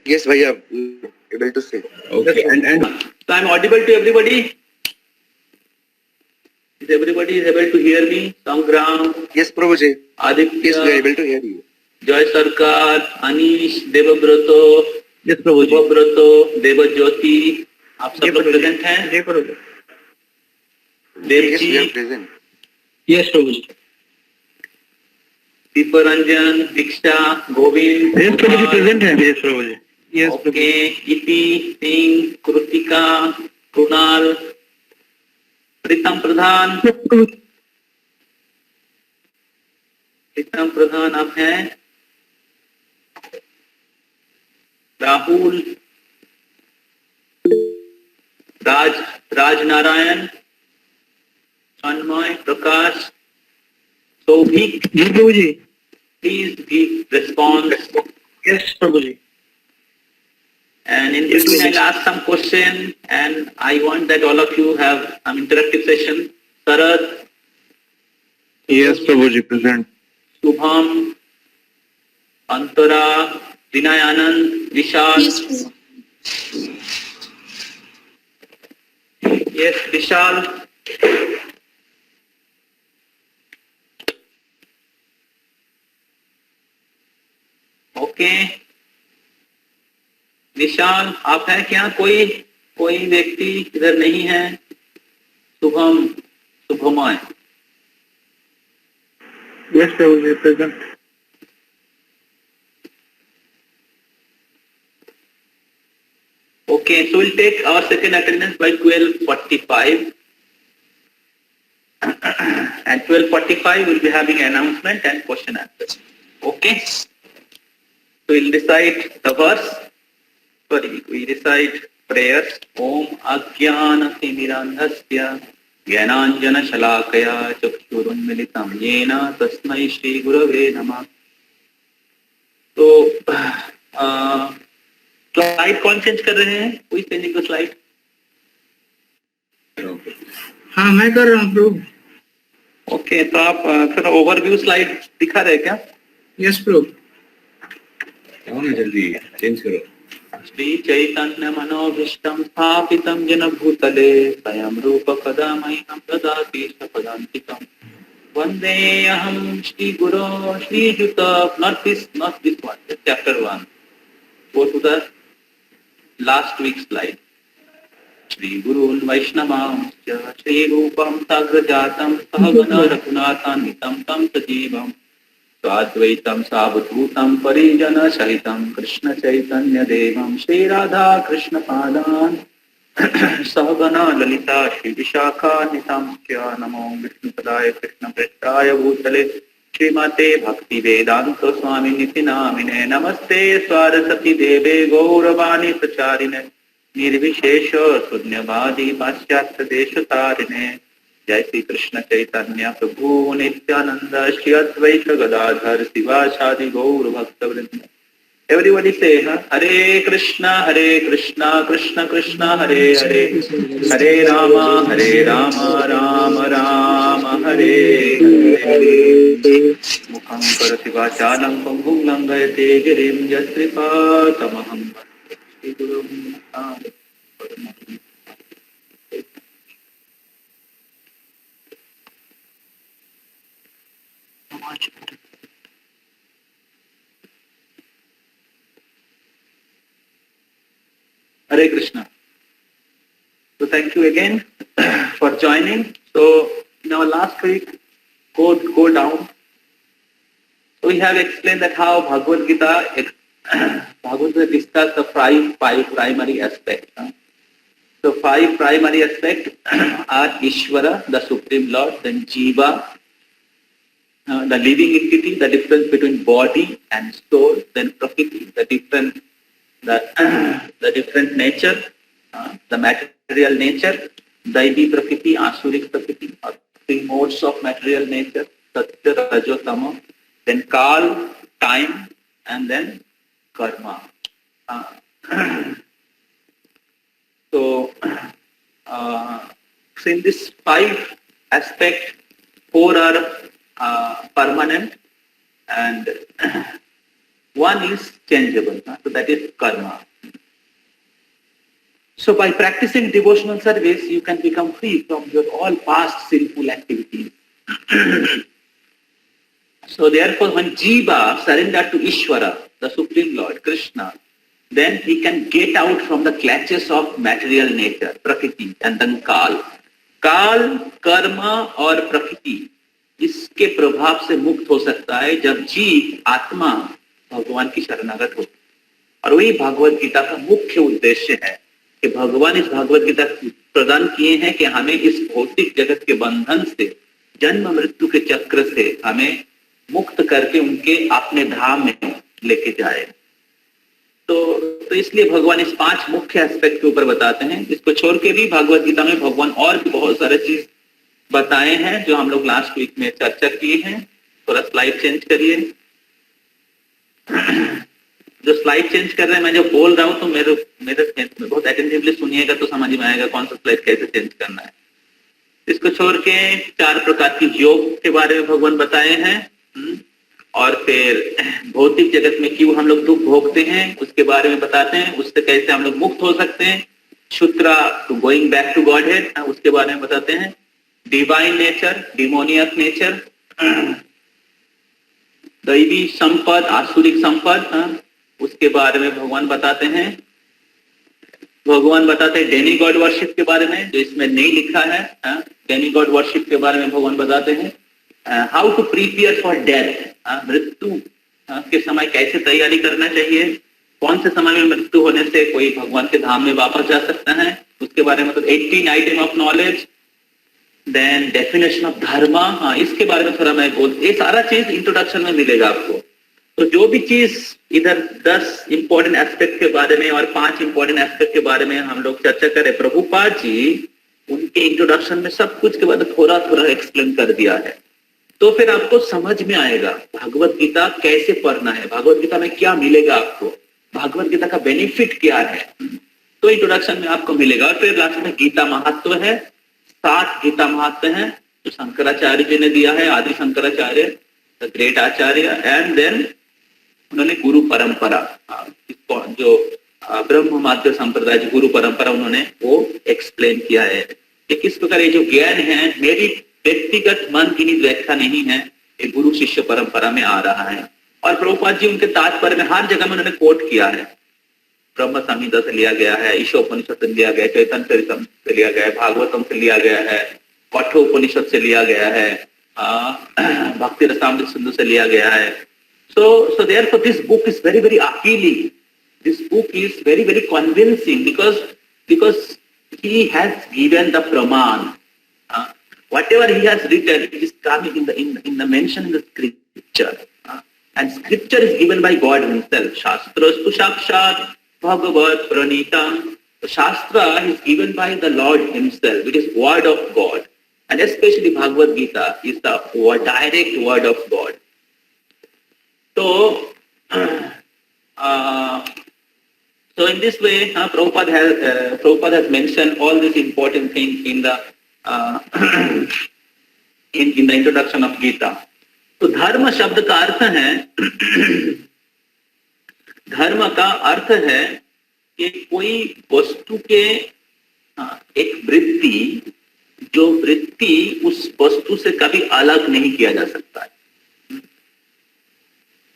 Yes, Bhaiya, able to say. Okay, and so I'm audible to everybody. Is everybody is able to hear me? Sangram, Yes, Prabhuji. Aditya, Yes, we are able to hear you. Joy Sarkar, Anish, Devabrato, Yes, Prabhuji. Devabrato, Devajyoti, आप सब लोग present हैं? जय प्रभु। देव Yes, we are ji, present. Yes, Prabhuji. दीपरंजन, Diksha, Govind, Yes, Prabhuji present है। Yes, प्रभुजी। Yes, okay, इति, सिंह, कृतिका, कुणाल, प्रीतम प्रधान, प्रीतम प्रधान आप हैं? राहुल, राज नारायण, अन्मय, प्रकाश, सौभिक, जी प्रभुजी। please give response. Yes, Prabhuji. And in between, I'll ask some question, and I want that all of you have an interactive session. Sarad, Yes, Prabhuji present. Shubham, Antara, Vinay Anand, Vishal. Yes, Vishal. Okay. विशाल आप हैं क्या? कोई व्यक्ति इधर नहीं है? Shubham, शुभमय. Yes, Prabhuji present. Okay, so we'll take our second attendance by 12:45. At 12:45, we'll be having an announcement and question answer. Okay? So we'll recite the verse. Sorry, we recite prayers. Om Ajnanatirmirandhasya Jnananjana Shalakaya Chakshurunmilitam Yena Tasmai Shri Gurave Namah. तो slide कौन change कर रहे हैं? कोई changing the slide? हाँ मैं कर रहा हूँ प्रभु। ओके, तो आप फिर ओवरव्यू स्लाइड दिखा रहे हैं क्या? यस प्रभु। जल्दी चेंज करो। श्री चैतन्य मनोभीष्टं स्थापितं जन भूतले स्वयं रूप कदा मह्यं ददाति सपदान्तिकम् वन्देऽहं श्री गुरो श्रीयुत not this one, chapter 1. Go to the last week's slide. Shri गुरून् वैष्णवांश्च Shri रूपं साग्रजातं सहगण रघुनाथान्वितं तं सजीवं स्वाद्वैतं सावधूतं परिजन सहितं कृष्ण चैतन्य देवं श्री राधा कृष्ण पादान् सहगण ललिता श्री विशाखान्वितांश्च नमो विष्णुपदाय कृष्णप्रेष्ठाय भूतले श्रीमते भक्ति वेदांत स्वामिनिति नामिने नमस्ते सरस्वती देवे गौरवाणी प्रचारिणे निर्विशेष शून्यवादी पाश्चात्य देश तारिणे जय श्री कृष्ण चैतन्य प्रभु नित्यानंद श्री अद्वैत गदाधर शिवासादि गौर भक्त वृंद. Everybody say Hare Krishna Krishna Krishna Hare Hare Hare Rama Rama Rama Hare Hare. Mukham karati vachalam pambhum langayate girim yastripatamaham Shri Gurum. Hare Krishna. So thank you again for joining. So in our last week, go down. So we have explained that how Bhagavad Gita discussed the five primary aspects. So five primary aspects are Ishvara, the Supreme Lord, then Jiva, the living entity, the difference between body and soul, then Prakriti, the different nature, the material nature, Daivi Prakriti, Asurik Prakriti, or three modes of material nature, Satya, Rajo, Tamo, then Kal, time, and then Karma. So in this five aspects, four are permanent and one is changeable. So that is karma. So by practicing devotional service, you can become free from your all past sinful activities. So therefore, when Jiva surrender to Ishvara, the Supreme Lord, Krishna, then he can get out from the clutches of material nature, Prakriti, and then Kal. काल, कर्म और प्रकृति इसके प्रभाव से मुक्त हो सकता है जब जीव आत्मा भगवान की शरणागत हो। और वही भागवत गीता का मुख्य उद्देश्य है कि भगवान इस भागवत गीता प्रदान किए हैं कि हमें इस भौतिक जगत के बंधन से, जन्म मृत्यु के चक्र से हमें मुक्त करके उनके अपने धाम में लेके जाए। तो इसलिए भगवान इस 5 मुख्य एस्पेक्ट के ऊपर बताते हैं। इसको छोड़ के भी भागवत गीता में भगवान और भी बहुत सारे चीज बताए हैं जो हम लोग लास्ट वीक में चर्चा किए हैं। थोड़ा स्लाइड चेंज करिए। जो स्लाइड चेंज कर रहे हैं, मैं जो बोल रहा हूँ तो मेरे बहुत अटेंटिवली सुनिएगा तो समझ में आएगा कौन सा स्लाइड कैसे चेंज करना है। इसको छोड़ के 4 प्रकार की योग के बारे में भगवान बताए हैं, और फिर भौतिक जगत में क्यों हम लोग दुख भोगते हैं उसके बारे में बताते हैं, उससे कैसे हम लोग मुक्त हो सकते हैं। Shudra to going back to godhead, उसके बारे में बताते हैं। डिवाइन नेचर, डिमोनियक नेचर, दैवी संपद, आसुरिक संपद, उसके बारे में भगवान बताते हैं। भगवान बताते हैं डेनी गॉड वर्शिप के बारे में, जो इसमें नहीं लिखा है। डेनी गॉड वर्शिप के बारे में भगवान बताते हैं। How to prepare for death, मृत्यु के समय कैसे तैयारी करना चाहिए, कौन से समय में मृत्यु होने से कोई भगवान के धाम में वापस जा सकता है, उसके बारे में। तो 18 item of knowledge, then definition of dharma, इसके बारे में थोड़ा मैं ये सारा चीज इंट्रोडक्शन में मिलेगा आपको। तो जो भी चीज इधर 10 इंपॉर्टेंट एस्पेक्ट के बारे में और 5 इंपॉर्टेंट एस्पेक्ट के बारे में हम लोग चर्चा करें, प्रभुपाद जी उनके इंट्रोडक्शन में सब कुछ के बाद थोड़ा थोड़ा एक्सप्लेन कर दिया है। तो फिर आपको समझ में आएगा भागवत गीता कैसे पढ़ना है, भागवत गीता में क्या मिलेगा आपको, भागवत गीता का बेनिफिट क्या है, तो इंट्रोडक्शन में आपको मिलेगा। और फिर लास्ट में गीता महत्व है, 7 गीता महत्व है जो शंकराचार्य जी ने दिया है, Adi Shankaracharya the great acharya. And then उन्होंने गुरु परंपरा, जो ब्रह्म माध्य संप्रदाय जो गुरु परंपरा, उन्होंने वो एक्सप्लेन किया है कि किस प्रकार ये जो ज्ञान है मेरी व्यक्तिगत मन की व्याख्या नहीं है, ये गुरु शिष्य परंपरा में आ रहा है। और प्रभुपाद जी उनके तात्पर्य में हर जगह में उन्होंने कोट किया है। ब्रह्म संहिता से लिया गया है, ईशोपनिषद से लिया गया है, चैतन्य चरितम से लिया गया है, भागवतम से लिया गया है, कठोपनिषद से लिया गया है, भक्ति रसामृत सिंधु से लिया गया है। So therefore this book is very, very appealing. This book is very, very convincing because he has given the praman. Whatever he has written, it is coming in the mention in the scripture. And scripture is given by God himself. Shastrastu sakshat bhagavat pranitam. The Shastra is given by the Lord himself. It is word of God. And especially Bhagavad Gita is the direct word of God. So in this way, Prabhupada has mentioned all these important things in the in the introduction of Gita. तो धर्म शब्द का अर्थ है, धर्म का अर्थ है कि कोई वस्तु के एक वृत्ति, जो वृत्ति उस वस्तु से कभी अलग नहीं किया जा सकता है।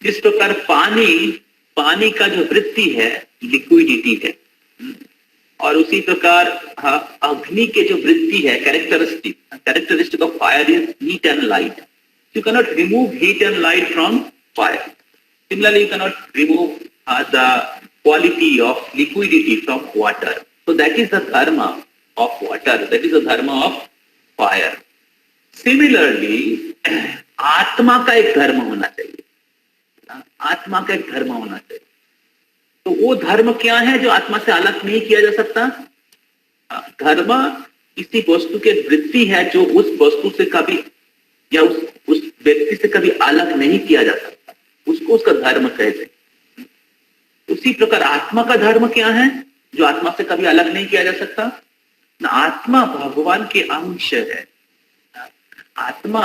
जिस प्रकार पानी का जो वृत्ति है लिक्विडिटी है, और उसी प्रकार अग्नि के जो वृत्ति है characteristic of fire is heat and light. You can not remove heat and light from fire. Similarly you can not remove the quality of liquidity from water. So that is the dharma of water, that is the dharma of fire. Similarly आत्मा का एक धर्म होना चाहिए, आत्मा का एक धर्म होना चाहिए। तो वो धर्म क्या है जो आत्मा से अलग नहीं किया जा सकता? धर्म किसी वस्तु के वृत्ति है जो उस वस्तु से कभी या उस व्यक्ति से कभी अलग नहीं किया जा सकता, उसको उसका धर्म कहते हैं। उसी प्रकार आत्मा का धर्म क्या है जो आत्मा से कभी अलग नहीं किया जा सकता? ना, आत्मा भगवान के अंश है। आत्मा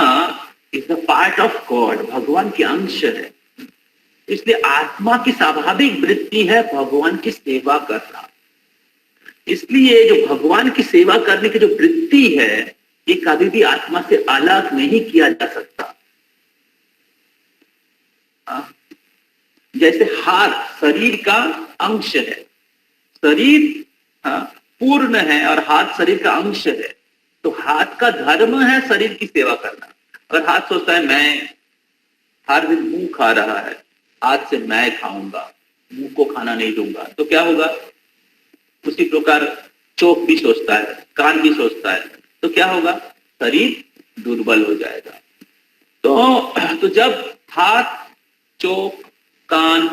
is the part of God, भगवान के अंश है। इसलिए आत्मा की स्वाभाविक वृत्ति है भगवान की सेवा करना। इसलिए जो भगवान की सेवा करने की जो वृत्ति है, ये कभी भी आत्मा से अलग नहीं किया जा सकता। जैसे हाथ शरीर का अंश है, शरीर पूर्ण है और हाथ शरीर का अंश है, तो हाथ का धर्म है शरीर की सेवा करना। अगर हाथ सोचता है मैं हर दिन मुंह खा रहा है, आज से मैं खाऊंगा, मुंह को खाना नहीं दूंगा, तो क्या होगा? उसी प्रकार चोक भी सोचता है, कान भी सोचता है, तो क्या होगा? शरीर दुर्बल हो जाएगा। तो जब हाथ, चोक, कान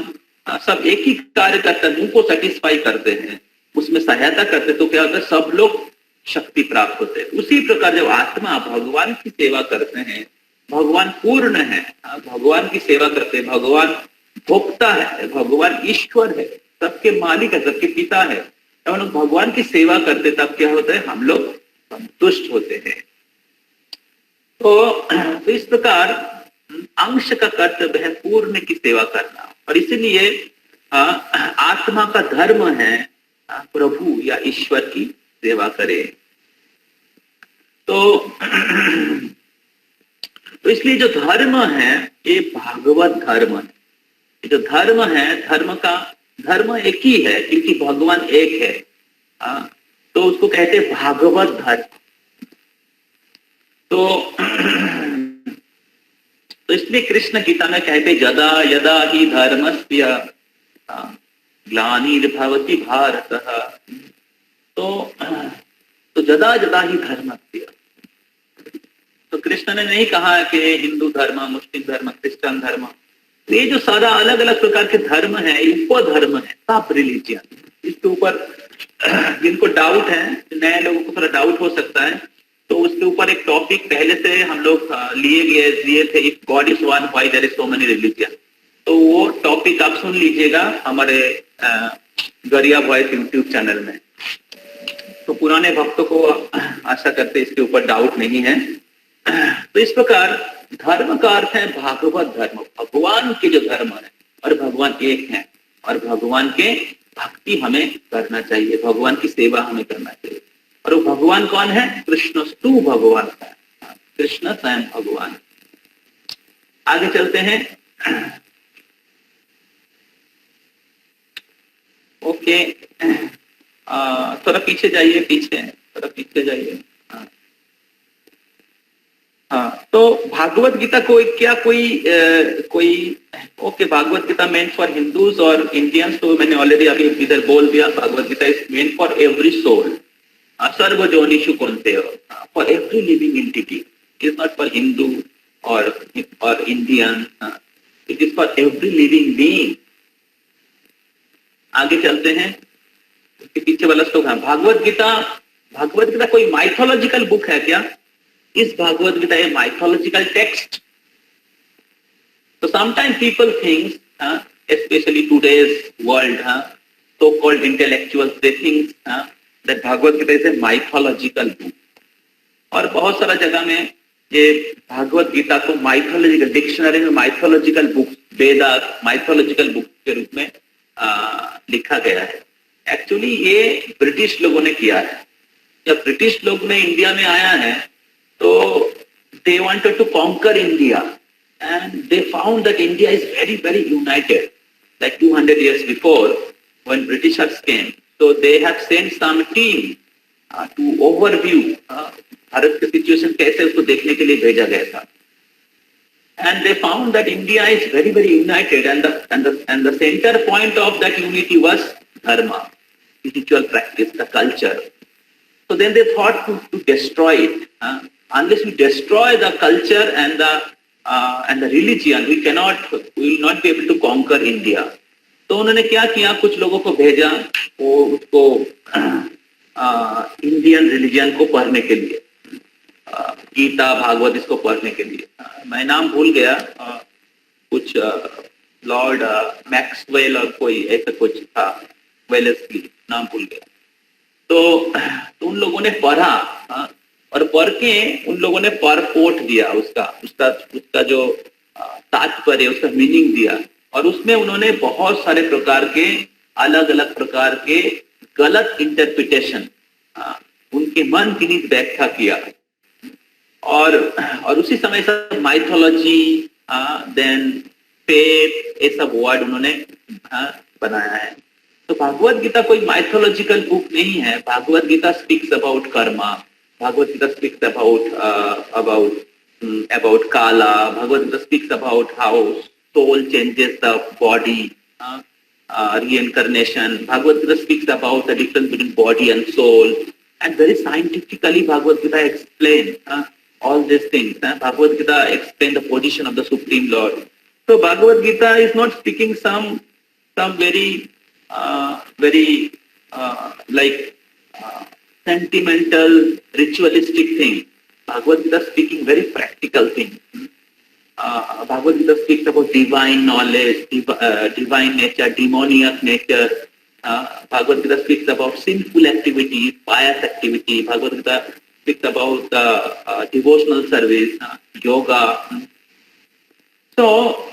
सब एक ही कार्य करते हैं, मुंह को सेटिस्फाई करते हैं, उसमें सहायता करते हैं, तो क्या होता है? सब लोग शक्ति प्राप्त होते हैं। उसी प्रकार जब आत्मा भगवान की सेवा करते हैं, भगवान पूर्ण है, भगवान की सेवा करते हैं, भगवान भोक्ता है, भगवान ईश्वर है, सबके मालिक है, सबके पिता है, जब हम लोग भगवान की सेवा करते तब क्या होता है? हम लोग संतुष्ट होते हैं। तो इस प्रकार अंश का कर्तव्य है पूर्ण की सेवा करना, और इसीलिए आत्मा का धर्म है प्रभु या ईश्वर की सेवा करे। तो इसलिए जो धर्म है ये भागवत धर्म है। जो धर्म है, धर्म एक ही है क्योंकि भगवान एक है, तो उसको कहते हैं भागवत धर्म। तो इसलिए कृष्ण गीता में कहते यदा यदा ही धर्मस्य ग्लानिर्भवति भारत। तो यदा यदा ही धर्मस्य, तो कृष्ण ने नहीं कहा कि हिंदू धर्म, मुस्लिम धर्म, क्रिश्चियन धर्म, ये जो सारा अलग अलग प्रकार के धर्म है, उपधर्म है, सब रिलीजियन। इसके ऊपर जिनको डाउट है, नए लोगों को थोड़ा डाउट हो सकता है, तो उसके ऊपर एक टॉपिक पहले से हम लोग लिए थे, if god is one why there is so many religion. तो वो टॉपिक आप सुन लीजिएगा हमारे गरिया वॉइस यूट्यूब चैनल में। तो पुराने भक्तों को आशा करते इसके ऊपर डाउट नहीं है। तो इस प्रकार धर्म का अर्थ है भागवत धर्म, भगवान के जो धर्म है, और भगवान एक है, और भगवान के भक्ति हमें करना चाहिए, भगवान की सेवा हमें करना चाहिए। और वो भगवान कौन है? कृष्णस्तु भगवान है, कृष्ण स्वयं भगवान। आगे चलते हैं। ओके, थोड़ा पीछे जाइए, थोड़ा पीछे जाइए। हाँ, तो भागवत गीता कोई okay, Bhagavad Gita meant for Hindus और इंडियंस, तो मैंने ऑलरेडी अभी इधर बोल दिया। Bhagavad Gita is meant for every soul, सर्वजोनिषु कौन्तेय, for every living entity. Is not for Hindu और Indian, it is for every living being. आगे चलते हैं, उसके पीछे वाला श्लोक है भागवत गीता कोई माइथोलॉजिकल बुक है क्या? इस Bhagavad Gita a mythological text? So sometimes people think, especially today's world, so-called intellectuals, they think that Bhagavad Gita is a mythological book. और बहुत सारा जगह में ये भागवत गीता को माइथोलॉजिकल, डिक्शनरी में माइथोलॉजिकल बुक, वेदा माइथोलॉजिकल बुक के रूप में लिखा गया है। एक्चुअली ये ब्रिटिश लोगों ने किया है। जब ब्रिटिश लोग ने इंडिया में आया है तो they wanted to conquer India and they found that India is very, very united, like 200 years before when Britishers came. So they have sent some team to overview Bharat की सिचुएशन कैसे, उसको देखने के लिए भेजा गया था। And they found that India is very, very united, and the center point of that unity was dharma, spiritual practice, the culture. So then they thought to destroy it. Unless we destroy the culture and the religion, we will not be able to conquer India. तो उन्होंने क्या किया, कुछ लोगों को भेजा वो उसको इंडियन रिलीजन को पढ़ने के लिए, गीता भागवत इसको पढ़ने के लिए। मैं नाम भूल गया, कुछ लॉर्ड मैक्सवेल और कोई ऐसा कुछ था, वेलेस्ली नाम भूल गया। तो उन लोगों ने पढ़ा, और पढ़ के उन लोगों ने परपोर्ट दिया, उसका जो तात्पर्य, उसका मीनिंग दिया। और उसमें उन्होंने बहुत सारे प्रकार के अलग अलग प्रकार के गलत इंटरप्रिटेशन, उनके मन की नीत व्याख्या किया, और उसी समय सब माइथोलॉजी, देन फेथ, ये सब वर्ड उन्होंने बनाया है। तो भागवत गीता कोई माइथोलॉजिकल बुक नहीं है। Bhagavad Gita speaks about karma, Bhagavad Gita speaks about kala, Bhagavad Gita speaks about how soul changes the body, reincarnation. Bhagavad Gita speaks about the difference between body and soul, and very scientifically Bhagavad Gita explains all these things. Bhagavad Gita explains the position of the Supreme Lord. So Bhagavad Gita is not speaking some very sentimental, ritualistic thing. Bhagavad Gita speaking very practical thing. Bhagavad Gita speaks about divine knowledge, divine nature, demoniac nature. Bhagavad Gita speaks about sinful activity, pious activity. Bhagavad Gita speaks about devotional service, yoga. So,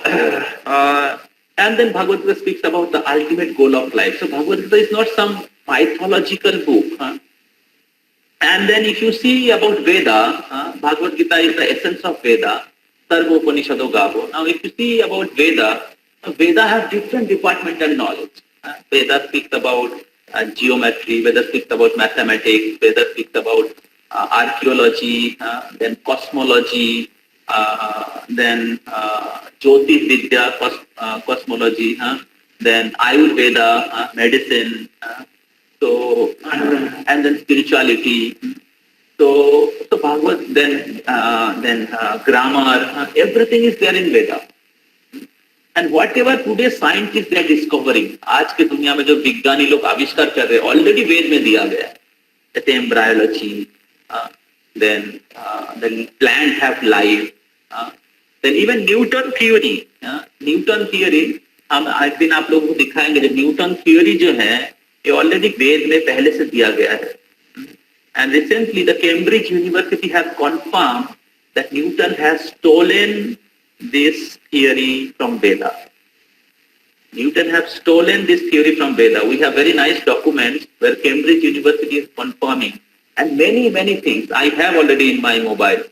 and then Bhagavad Gita speaks about the ultimate goal of life. So Bhagavad Gita is not some mythological book. And then if you see about Veda, Bhagavad Gita is the essence of Veda. Sarva Upanishado Gabo. Now if you see about Veda, Veda has different departmental knowledge. Veda speaks about geometry, Veda speaks about mathematics, Veda speaks about archaeology, then cosmology, then Jyotish Vidya, cosmology, then Ayurveda, medicine, so and then spirituality. So Bhagavad, then grammar, everything is there in Veda. And whatever today scientists they are discovering, आज के दुनिया में जो विज्ञानी लोग आविष्कार कर रहे हैं, already वेद में दिया गया है. जैसे embryology, then the plant have life, then even Newton theory, Newton theory, हम एक दिन आप लोगों को दिखाएंगे. जो न्यूटन थ्योरी जो है ये ऑलरेडी वेद में पहले से दिया गया है. And recently the Cambridge University has confirmed that Newton has stolen this theory from Veda. Newton has stolen this theory from Veda. We have very nice documents where Cambridge University is confirming, and many things I have already in my mobile.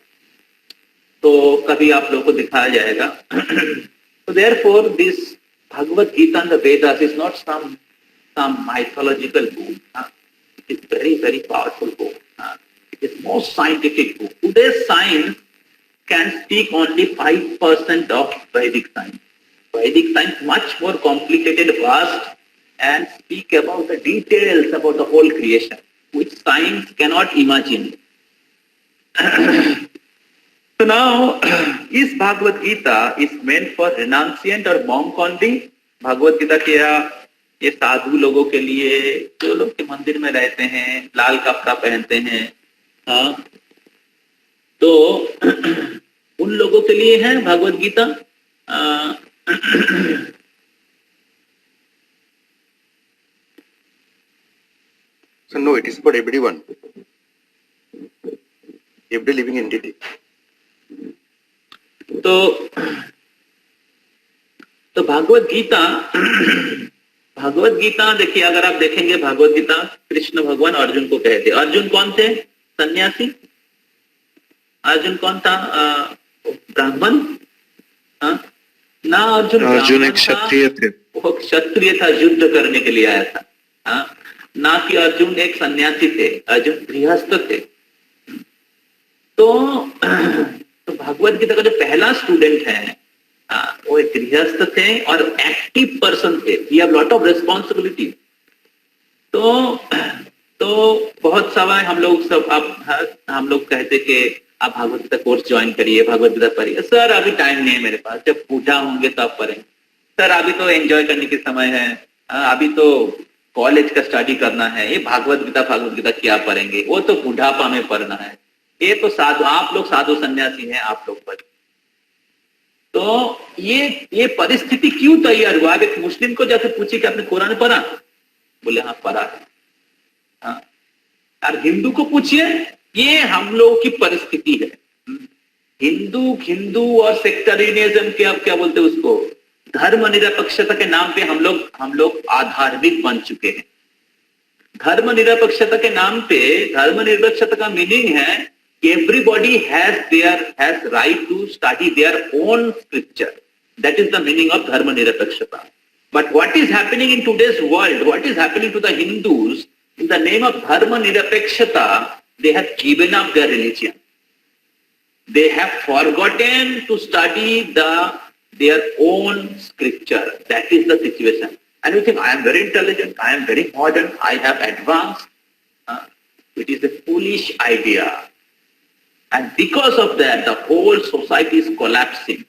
So कभी आप लोगों को दिखाया जाएगा. So therefore this Bhagavad Gita and the Vedas is not some mythological book. It is very powerful book. It is most scientific book. Today's science can speak only 5% of Vedic science. Vedic science much more complicated, vast, and speak about the details about the whole creation, which science cannot imagine. So now, is Bhagavad Gita is meant for renunciant or monk only? Bhagavad Gita क्या ये साधु लोगों के लिए, जो लोग के मंदिर में रहते हैं, लाल कपड़ा पहनते हैं, तो उन लोगों के लिए है Bhagavad Gita? So no, it is for everyone, every living entity. तो भगवत गीता देखिए, अगर आप देखेंगे भगवत गीता कृष्ण भगवान अर्जुन को कहते. अर्जुन कौन थे? सन्यासी. अर्जुन कौन था? ब्राह्मण. ना अर्जुन एक क्षत्रिय थे. वो क्षत्रिय था, युद्ध करने के लिए आया था. ना कि अर्जुन एक सन्यासी थे, अर्जुन गृहस्थ थे. तो भगवत गीता का जो पहला स्टूडेंट है वो एक गृहस्थ थे और एक्टिव पर्सन थे. He have lot of responsibility. तो बहुत समय हम लोग कहते कि आप भागवत गीता कोर्स ज्वाइन करिए, भागवत गीता पढ़िए. सर अभी टाइम नहीं है मेरे पास, जब बूढ़ा होंगे तब पढ़ेंगे. सर अभी तो एंजॉय करने के समय है, अभी तो कॉलेज का स्टडी करना है, ये भागवत गीता क्या पढ़ेंगे, वो तो बुढ़ापा में पढ़ना है. ये तो साधु, आप लोग साधु सन्यासी हैं, आप लोग पढ़. तो ये परिस्थिति क्यों तैयार हुआ? अब एक मुस्लिम को जाकर पूछिए कि आपने कुरान पढ़ा? बोले हाँ पढ़ा है. और हिंदू को पूछिए, ये हम लोगों की परिस्थिति है. हिंदू और सेक्टरियनिज्म के आप क्या बोलते हैं उसको, धर्मनिरपेक्षता के नाम पे हम लोग आधार्मिक बन चुके हैं। धर्मनिरपेक्षता के नाम पे, धर्मनिरपेक्षता का मीनिंग है कि everybody has right to study their own scripture. That is the meaning of धर्मनिरपेक्षता। But what is happening in today's world, what is happening to the Hindus, in the name of Dharma Nirapekshata, they have given up their religion. They have forgotten to study their own scripture. That is the situation. And you think, I am very intelligent, I am very modern, I have advanced. It is a foolish idea. And because of that, the whole society is collapsing.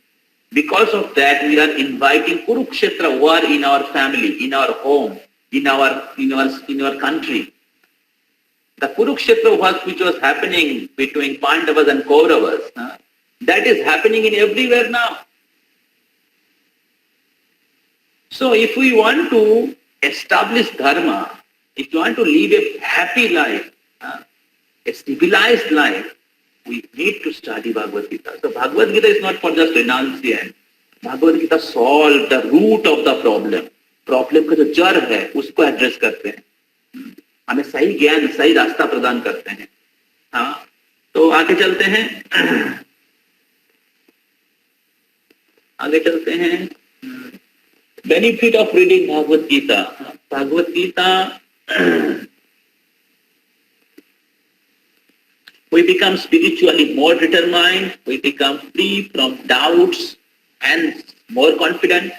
Because of that, we are inviting Kurukshetra war in our family, in our home, in our country. The Kurukshetra war which was happening between Pandavas and Kauravas, that is happening in everywhere now. So if we want to establish dharma, if you want to live a happy life, a civilized life, we need to study Bhagavad Gita. So Bhagavad Gita is not for just renunciation. Bhagavad Gita solve the root of the problem. Problem का जो जड़ है उसको address करते हैं, हमें सही ज्ञान, सही रास्ता प्रदान करते हैं। हाँ, तो आगे चलते हैं, आगे चलते हैं। Benefit of reading Bhagavad Gita. Bhagavad Gita, we become spiritually more determined, we become free from doubts and more confident.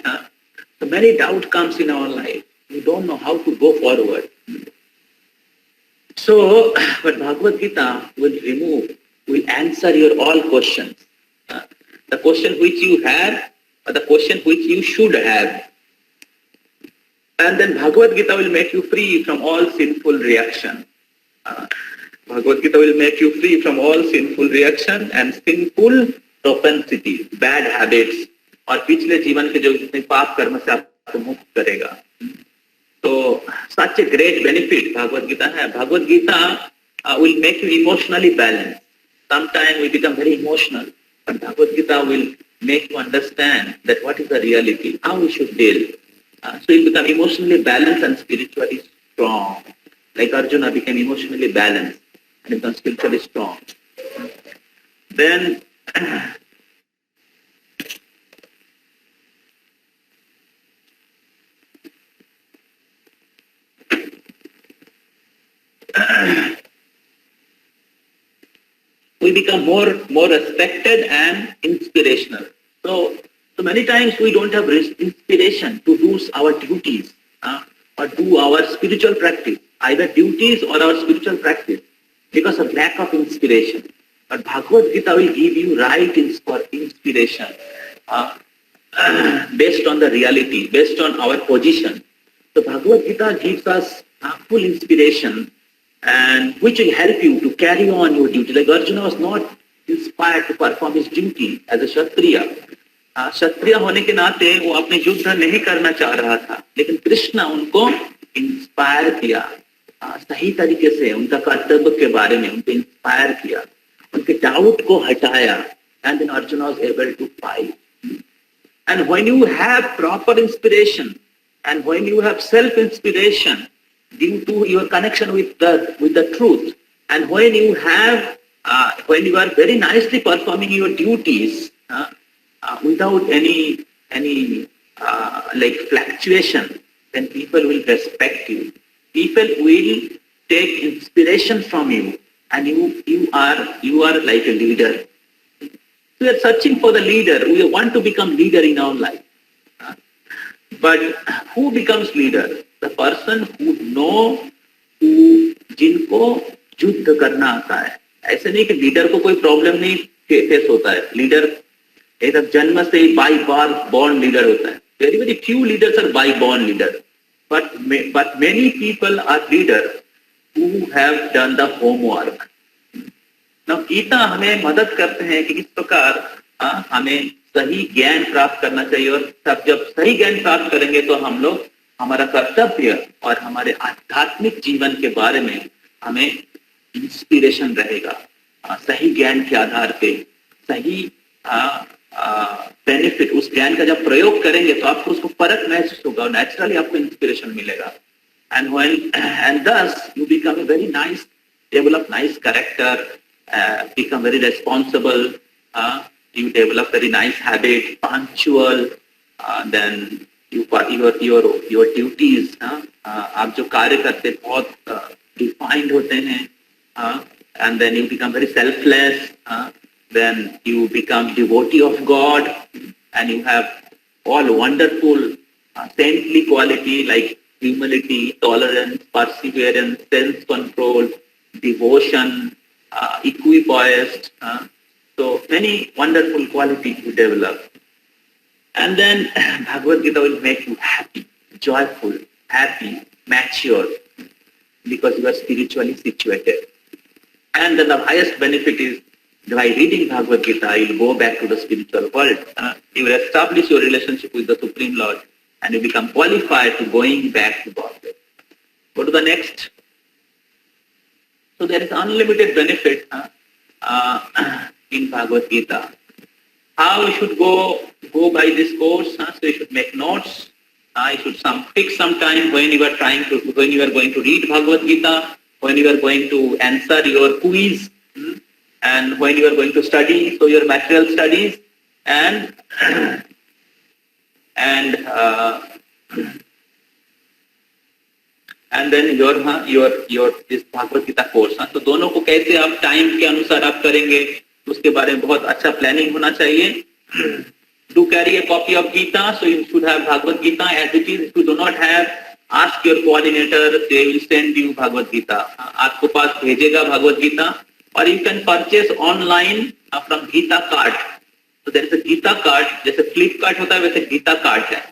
So many doubt comes in our life. We don't know how to go forward. So, but Bhagavad Gita will remove, will answer your all questions. The question which you have, or the question which you should have. And then Bhagavad Gita will make you free from all sinful reaction. Bhagavad Gita will make you free from all sinful reaction and sinful propensity, bad habits, और पिछले जीवन के जो जितने पाप कर्म से आपको मुक्त करेगा। तो such a great benefit Bhagavat Gita है। Bhagavad Gita will make you emotionally balanced. Sometimes we become very emotional, but Bhagavad Gita will make you understand that what is the reality, how we should deal. So you become emotionally balanced and spiritually strong. Like Arjuna became emotionally balanced and become spiritually strong. Then we become more respected and inspirational. So many times we don't have inspiration to do our duties or do our spiritual practice, either duties or our spiritual practice, because of lack of inspiration. But Bhagavad Gita will give you right inspiration based on the reality, based on our position. So Bhagavad Gita gives us full inspiration, and which will help you to carry on your duty. Like Arjuna was not inspired to perform his duty as a Kshatriya. क्षत्रिय होने के नाते वो अपने युद्ध नहीं करना चाह रहा था, लेकिन कृष्ण उनको इंस्पायर किया, सही तरीके से उनका कर्तव्य के बारे में उनको इंस्पायर किया, उनके डाउट को हटाया, and then Arjuna was able to fight. And when you have proper inspiration and when you have self-inspiration due to your connection with the truth, and when you have when you are very nicely performing your duties without any like fluctuation, then people will respect you. People will take inspiration from you, and you are like a leader. We are searching for the leader. We want to become leader in our life. But who becomes leader? The person who जिनको युद्ध करना आता है. ऐसे नहीं कि leader को कोई प्रॉब्लम नहीं फेस होता है. लीडर एकदम जन्म से ही बाय बॉर्न लीडर होता है. Very few leaders are by born leader, but many people are leaders who have done the homework. Now Gita हमें मदद करते हैं कि किस प्रकार हमें सही ज्ञान प्राप्त करना चाहिए, और तब जब सही ज्ञान प्राप्त करेंगे तो हम लोग हमारा कर्तव्य और हमारे आध्यात्मिक जीवन के बारे में हमें इंस्पिरेशन रहेगा. सही ज्ञान के आधार पे, सही बेनिफिट, उस ज्ञान का जब प्रयोग करेंगे तो आपको उसको फर्क महसूस होगा और नेचुरली आपको इंस्पिरेशन मिलेगा. And thus you become a very nice, develop nice character, become very responsible, you develop very nice habit, punctual, then your duties, आप जो कार्य करते हैं बहुत defined होते हैं, and then you become very selfless, then you become devotee of God, and you have all wonderful saintly quality like humility, tolerance, perseverance, self-control, devotion, equipoise. So many wonderful qualities you develop. And then Bhagavad Gita will make you happy, joyful, happy, mature, because you are spiritually situated. And then the highest benefit is by reading Bhagavad Gita, you will go back to the spiritual world. You will establish your relationship with the Supreme Lord and you become qualified to going back to God. Go to the next. So there is unlimited benefit in Bhagavad Gita. How you should go by this course? So you should make notes. You should fix some time when you are going to read Bhagavad Gita, when you are going to answer your quiz, and when you are going to study, so your material studies, and then your this Bhagavad Gita course. तो दोनों को कैसे आप time के अनुसार आप करेंगे, उसके बारे में बहुत अच्छा प्लानिंग होना चाहिए. Do carry a copy of Gita, so you should have Bhagavad Gita as it is. If you do not have, ask your coordinator, they will send you Bhagavad Gita. आपको पास भेजेगा Bhagavad Gita, or you can purchase online from Gita Cart. So there is a Gita Cart, जैसे Flipkart होता है वैसे Gita Cart है.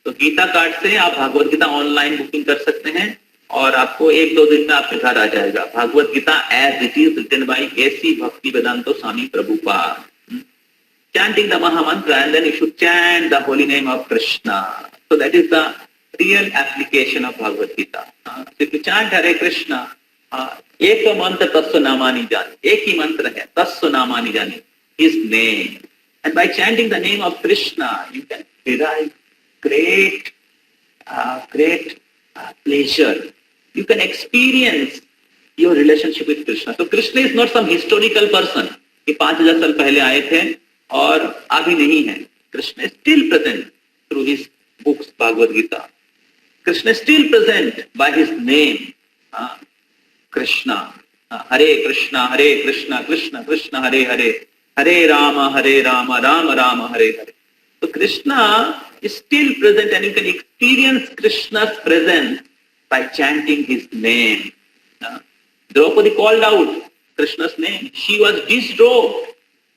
तो Gita card से आप भागवत गीता ऑनलाइन बुकिंग कर सकते हैं और आपको 1-2 दिन में आपके घर आ जाएगा. Bhagavad Gita as it is written by AC Bhaktivedanta Swami Prabhupada. Chanting the Maha Mantra, and then you should chant the holy name of Krishna. So that is the real application of Bhagavad Gita. So if you chant Hare Krishna, एक मंत्र तस्व नामानि जानी, एक ही मंत्र है तस्व नामानि जानी, his name. And by chanting the name of Krishna, you can derive great pleasure. You can experience your relationship with Krishna. So Krishna is not some historical person कि 5000 साल पहले आए थे और अभी नहीं है. Krishna is still present through his books, Bhagavad Gita. Krishna is still present by his name, Krishna. Hare Krishna, Krishna Krishna, Hare Hare, Hare Rama, Rama Rama, Hare Hare. So Krishna is still present and you can experience Krishna's presence by chanting his name. Draupadi called out Krishna's name. She was disrobed.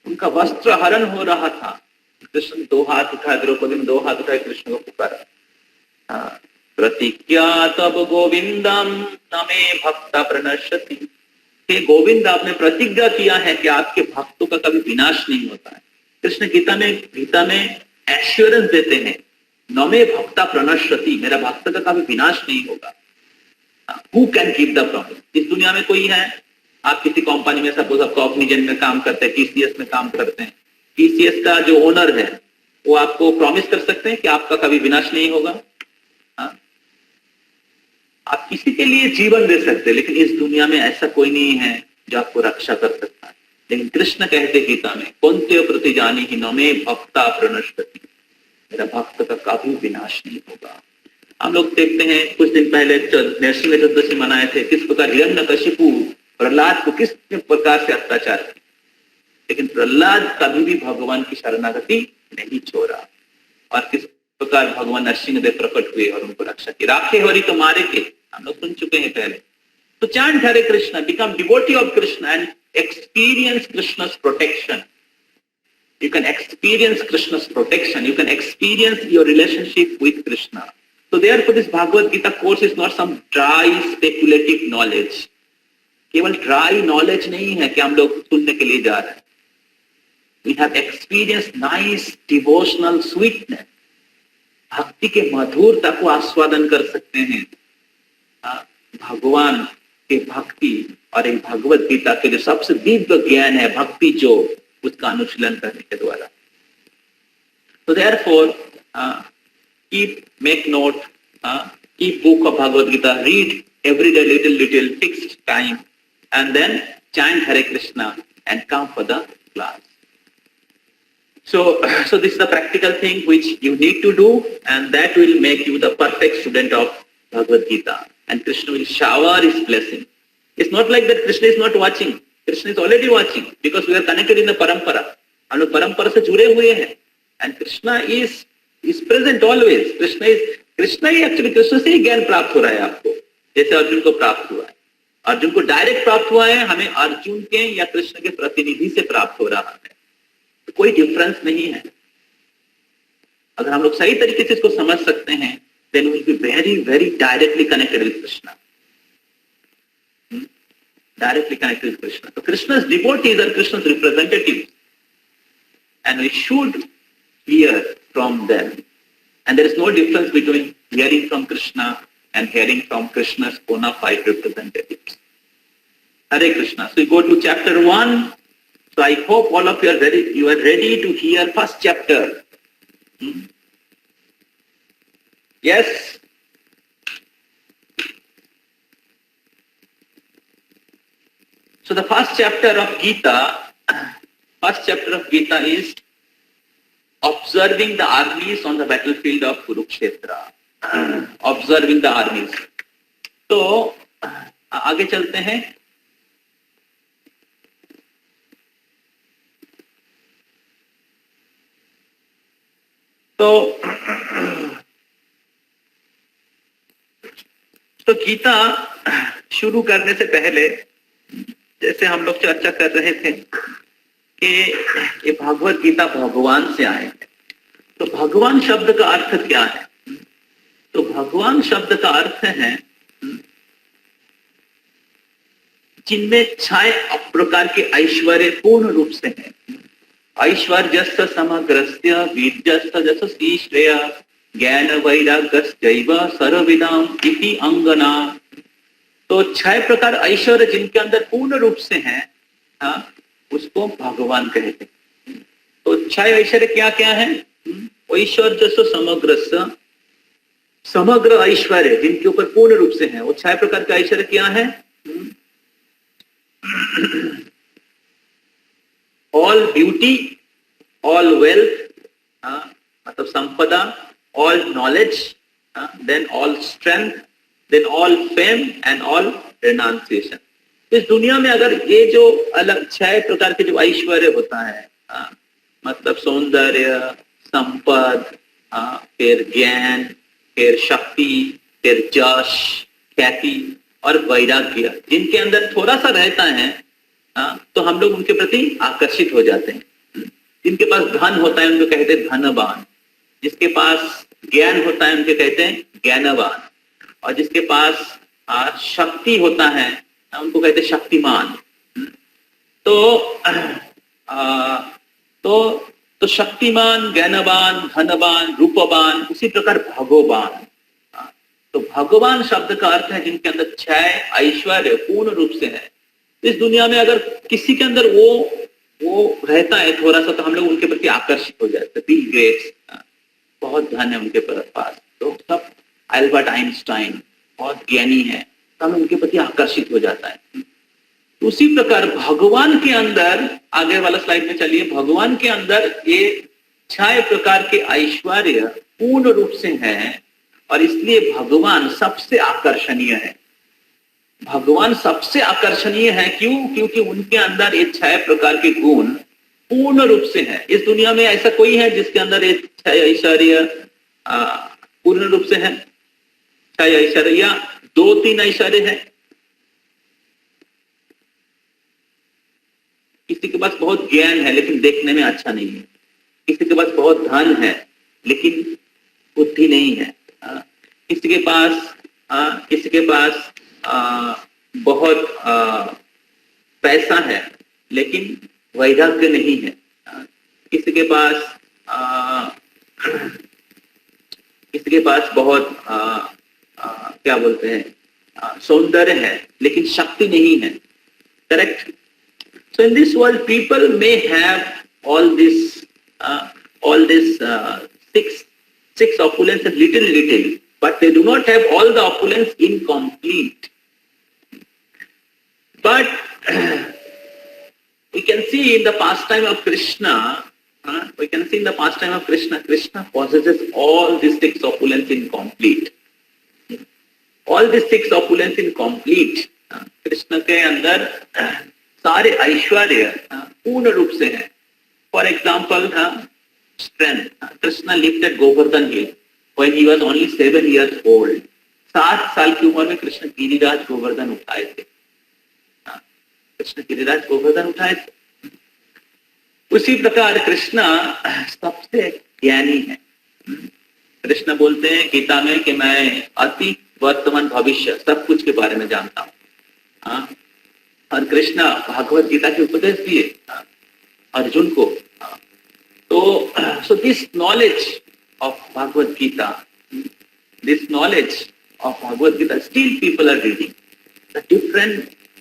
उनका वस्त्र हरण हो रहा था. कृष्ण ने 2 हाथ उठाए, द्रौपदी ने 2 हाथ उठाए, कृष्ण को पुकारा. प्रतिज्ञा तब गोविंदम नमे भक्ता प्रणश्यति. हे गोविंद, आपने प्रतिज्ञा किया है कि आपके भक्तों का कभी विनाश नहीं होता है. कृष्ण गीता में एश्योरेंस देते हैं, नमे भक्ता प्रणश्यति, मेरा भक्त का कभी विनाश नहीं होगा. Who can keep the promise? इस दुनिया में कोई है? आप किसी कंपनी में सपोज आप कॉग्निजेंट में काम करते हैं, टीसीएस में काम करते हैं, टीसीएस का जो ओनर है वो आपको प्रॉमिस कर सकते हैं कि आपका कभी विनाश नहीं होगा? आप किसी के लिए जीवन दे सकते हैं, लेकिन इस दुनिया में ऐसा कोई नहीं है जो आपको रक्षा कर सकता है. लेकिन कृष्ण कहते गीता में, कौन्ते प्रति जानी ही नमे भक्ता प्रणश्यति, मेरा भक्त का कभी विनाश नहीं होगा. हम लोग देखते हैं कुछ दिन पहले नरसिंह चतुर्दशी मनाए थे, किस प्रकार हिरण्यकशिपु प्रहलाद को किस प्रकार से अत्याचार किया, लेकिन प्रहलाद कभी भी भगवान की शरणागति नहीं छोड़ा. और किस प्रकार भगवान नरसिंहदेव प्रकट हुए और उनको रक्षा की. राखे हरि तो मारे के, हम लोग सुन चुके हैं पहले. तो chant Hare Krishna, become devotee of Krishna and experience Krishna's protection. You can experience Krishna's protection. You can experience your relationship with Krishna. So therefore this Bhagavad Gita course is not some dry speculative knowledge. केवल dry knowledge नहीं है कि हम लोग सुनने के लिए जा रहे हैं. We have experience nice devotional sweetness. भक्ति के मधुरता को आस्वादन कर सकते हैं भगवान के भक्ति और एक भगवत गीता के जो सबसे दिव्य ज्ञान है भक्ति, जो उसका अनुशीलन करने के द्वारा. So therefore, make note, keep book of Bhagavad Gita, read every day little, fixed time, and then chant Hare Krishna and come for the class. So this is the practical thing which you need to do, and that will make you the perfect student of Bhagavad Gita. And Krishna will shower his blessing. It's not like that Krishna is not watching. Krishna is already watching because we are connected in the parampara. हम लोग परंपरा से जुड़े हुए हैं. And Krishna is present always. Krishna he actually Krishna से ही ज्ञान प्राप्त हो रहा है आपको, जैसे अर्जुन को प्राप्त हुआ है. अर्जुन को डायरेक्ट प्राप्त हुआ है, हमें अर्जुन के या कृष्ण के प्रतिनिधि से प्राप्त हो रहा है. तो कोई डिफरेंस नहीं है. अगर हम लोग सही तरीके से इसको समझ सकते हैं, then we will be very, very directly connected with Krishna. Directly connected with Krishna. So Krishna's devotees are Krishna's representatives. And we should hear from them. And there is no difference between hearing from Krishna and hearing from Krishna's bona fide representatives. Hare Krishna. So we go to chapter 1. So I hope all of you are ready to hear first chapter. Yes? So the first chapter of Gita is observing the armies on the battlefield of Kurukshetra. Observing the armies. तो आगे चलते हैं. तो गीता शुरू करने से पहले जैसे हम लोग चर्चा कर रहे थे कि ये भगवत गीता भगवान से आए. तो भगवान शब्द का अर्थ क्या है? तो भगवान शब्द का अर्थ है जिनमें 6 प्रकार के ऐश्वर्य पूर्ण रूप से हैं. ऐश्वर्यस्य समग्रस्य वीर्यस्य यशस्वी श्रेय ज्ञान वैराग्यश्चैव सर्वविदां इति अंगना. तो 6 प्रकार ऐश्वर्य जिनके अंदर पूर्ण रूप से हैं, उसको भगवान कहते हैं. तो 6 ऐश्वर्य क्या क्या है? ऐश्वर्य समग्र ऐश्वर्य जिनके ऊपर पूर्ण रूप से है, वो 6 प्रकार का ऐश्वर्य क्या है? ऑल ब्यूटी, ऑल वेल्थ, मतलब संपदा, all knowledge, then all strength, then all fame and all renunciation. इस दुनिया में अगर ये जो अलग 6 प्रकार के जो ऐश्वर्य होता है, मतलब सौंदर्य, संपद, फिर ज्ञान, फिर शक्ति, फिर यश, ख्याति और वैराग्य, जिनके अंदर थोड़ा सा रहता है, तो हम लोग उनके प्रति आकर्षित हो जाते हैं. जिनके पास धन होता है उनको कहते हैं धनवान, जिसके पास ज्ञान होता है उनको कहते हैं ज्ञानवान, और जिसके पास शक्ति होता है उनको कहते हैं शक्तिमान. तो शक्तिमान, ज्ञानवान, धनवान, रूपवान, उसी प्रकार भगवान. तो भगवान शब्द का अर्थ है जिनके अंदर 6 ऐश्वर्य पूर्ण रूप से है. इस दुनिया में अगर किसी के अंदर वो रहता है थोड़ा सा, तो हम लोग उनके प्रति आकर्षित हो जाते हैं. बिल गेट्स, बहुत धन है उनके पास, तो सब अल्बर्ट आइंस्टाइन बहुत ज्ञानी है, तो हमें उनके प्रति आकर्षित हो जाता है. उसी प्रकार भगवान के अंदर, आगे वाला स्लाइड में चलिए, भगवान के अंदर ये 6 प्रकार के ऐश्वर्य पूर्ण रूप से हैं, और इसलिए भगवान सबसे आकर्षणीय है. भगवान सबसे आकर्षणीय है क्यों? क्योंकि उनके अंदर ये 6 प्रकार के गुण पूर्ण रूप से हैं. इस दुनिया में ऐसा कोई है जिसके अंदर ये 6 ऐश्वर्य पूर्ण रूप से है? 6 ऐश्वर्य या 2-3 ऐश्वर्य है? किसी के पास बहुत ज्ञान है लेकिन देखने में अच्छा नहीं है. किसी के पास बहुत धन है लेकिन बुद्धि नहीं है. किसी के पास बहुत पैसा है लेकिन वैराग्य नहीं है. किसी के पास बहुत क्या बोलते हैं, सौंदर्य है लेकिन शक्ति नहीं है. Correct? So in this world, people may have all this all this six opulence and little, but they do not have all the opulence incomplete. But we can see in the pastime of Krishna, Krishna possesses all these six opulence incomplete. All these six opulence incomplete. Krishna के अंदर सारे ऐश्वर्य पूर्ण रूप से हैं. For example strength. Krishna lifted Govardhan hill when he was only 7 years old. 7 साल की उम्र में कृष्ण गिरिराज गोवर्धन उठाए थे. कृष्ण गिरिराज गोवर्धन उठाए थे. उसी प्रकार कृष्ण सबसे ज्ञानी है. कृष्ण बोलते हैं गीता में कि मैं अतीत वर्तमान भविष्य सब कुछ के बारे में जानता हूँ. और कृष्ण भागवत गीता के उपदेश दिए अर्जुन को. तो so this knowledge of Bhagavad Gita, still people are reading.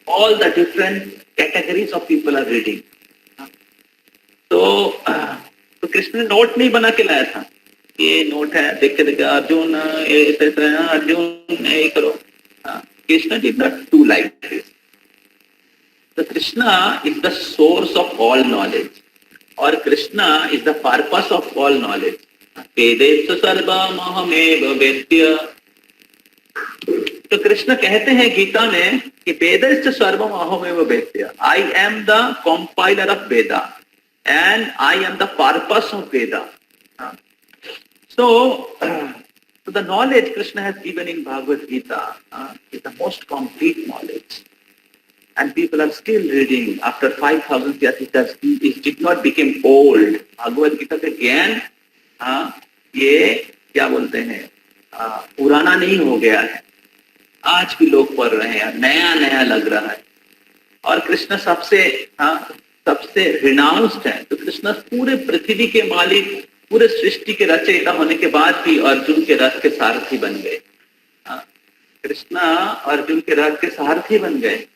All the different categories of people are reading. तो कृष्ण ने नोट नहीं बना के लाया था. ये नोट है, देखते देखते अर्जुन अर्जुन ये करो. Krishna did not do like this. So Krishna is the source of all knowledge, or Krishna is the purpose of all knowledge. Vedessu sarvam ahameva vedya. तो कृष्ण कहते हैं गीता में कि वेदस्य सर्वम अहमेव वेद्य. I am the compiler of Veda and I am the purpose of Veda. So the knowledge Krishna has given in Bhagavad Gita is the most complete knowledge. And people are still reading. After 5,000 years, it did not become old. Bhagavad Gita का ज्ञान ये क्या बोलते हैं पुराना नहीं हो गया है. आज भी लोग पढ़ रहे हैं, नया नया लग रहा है. और कृष्ण सबसे रिनाउंस्ड है. तो कृष्ण पूरे पृथ्वी के मालिक, पूरे सृष्टि के रचयिता होने के बाद भी अर्जुन के रथ के सारथी बन गए. कृष्ण अर्जुन के रथ के सारथी बन गए.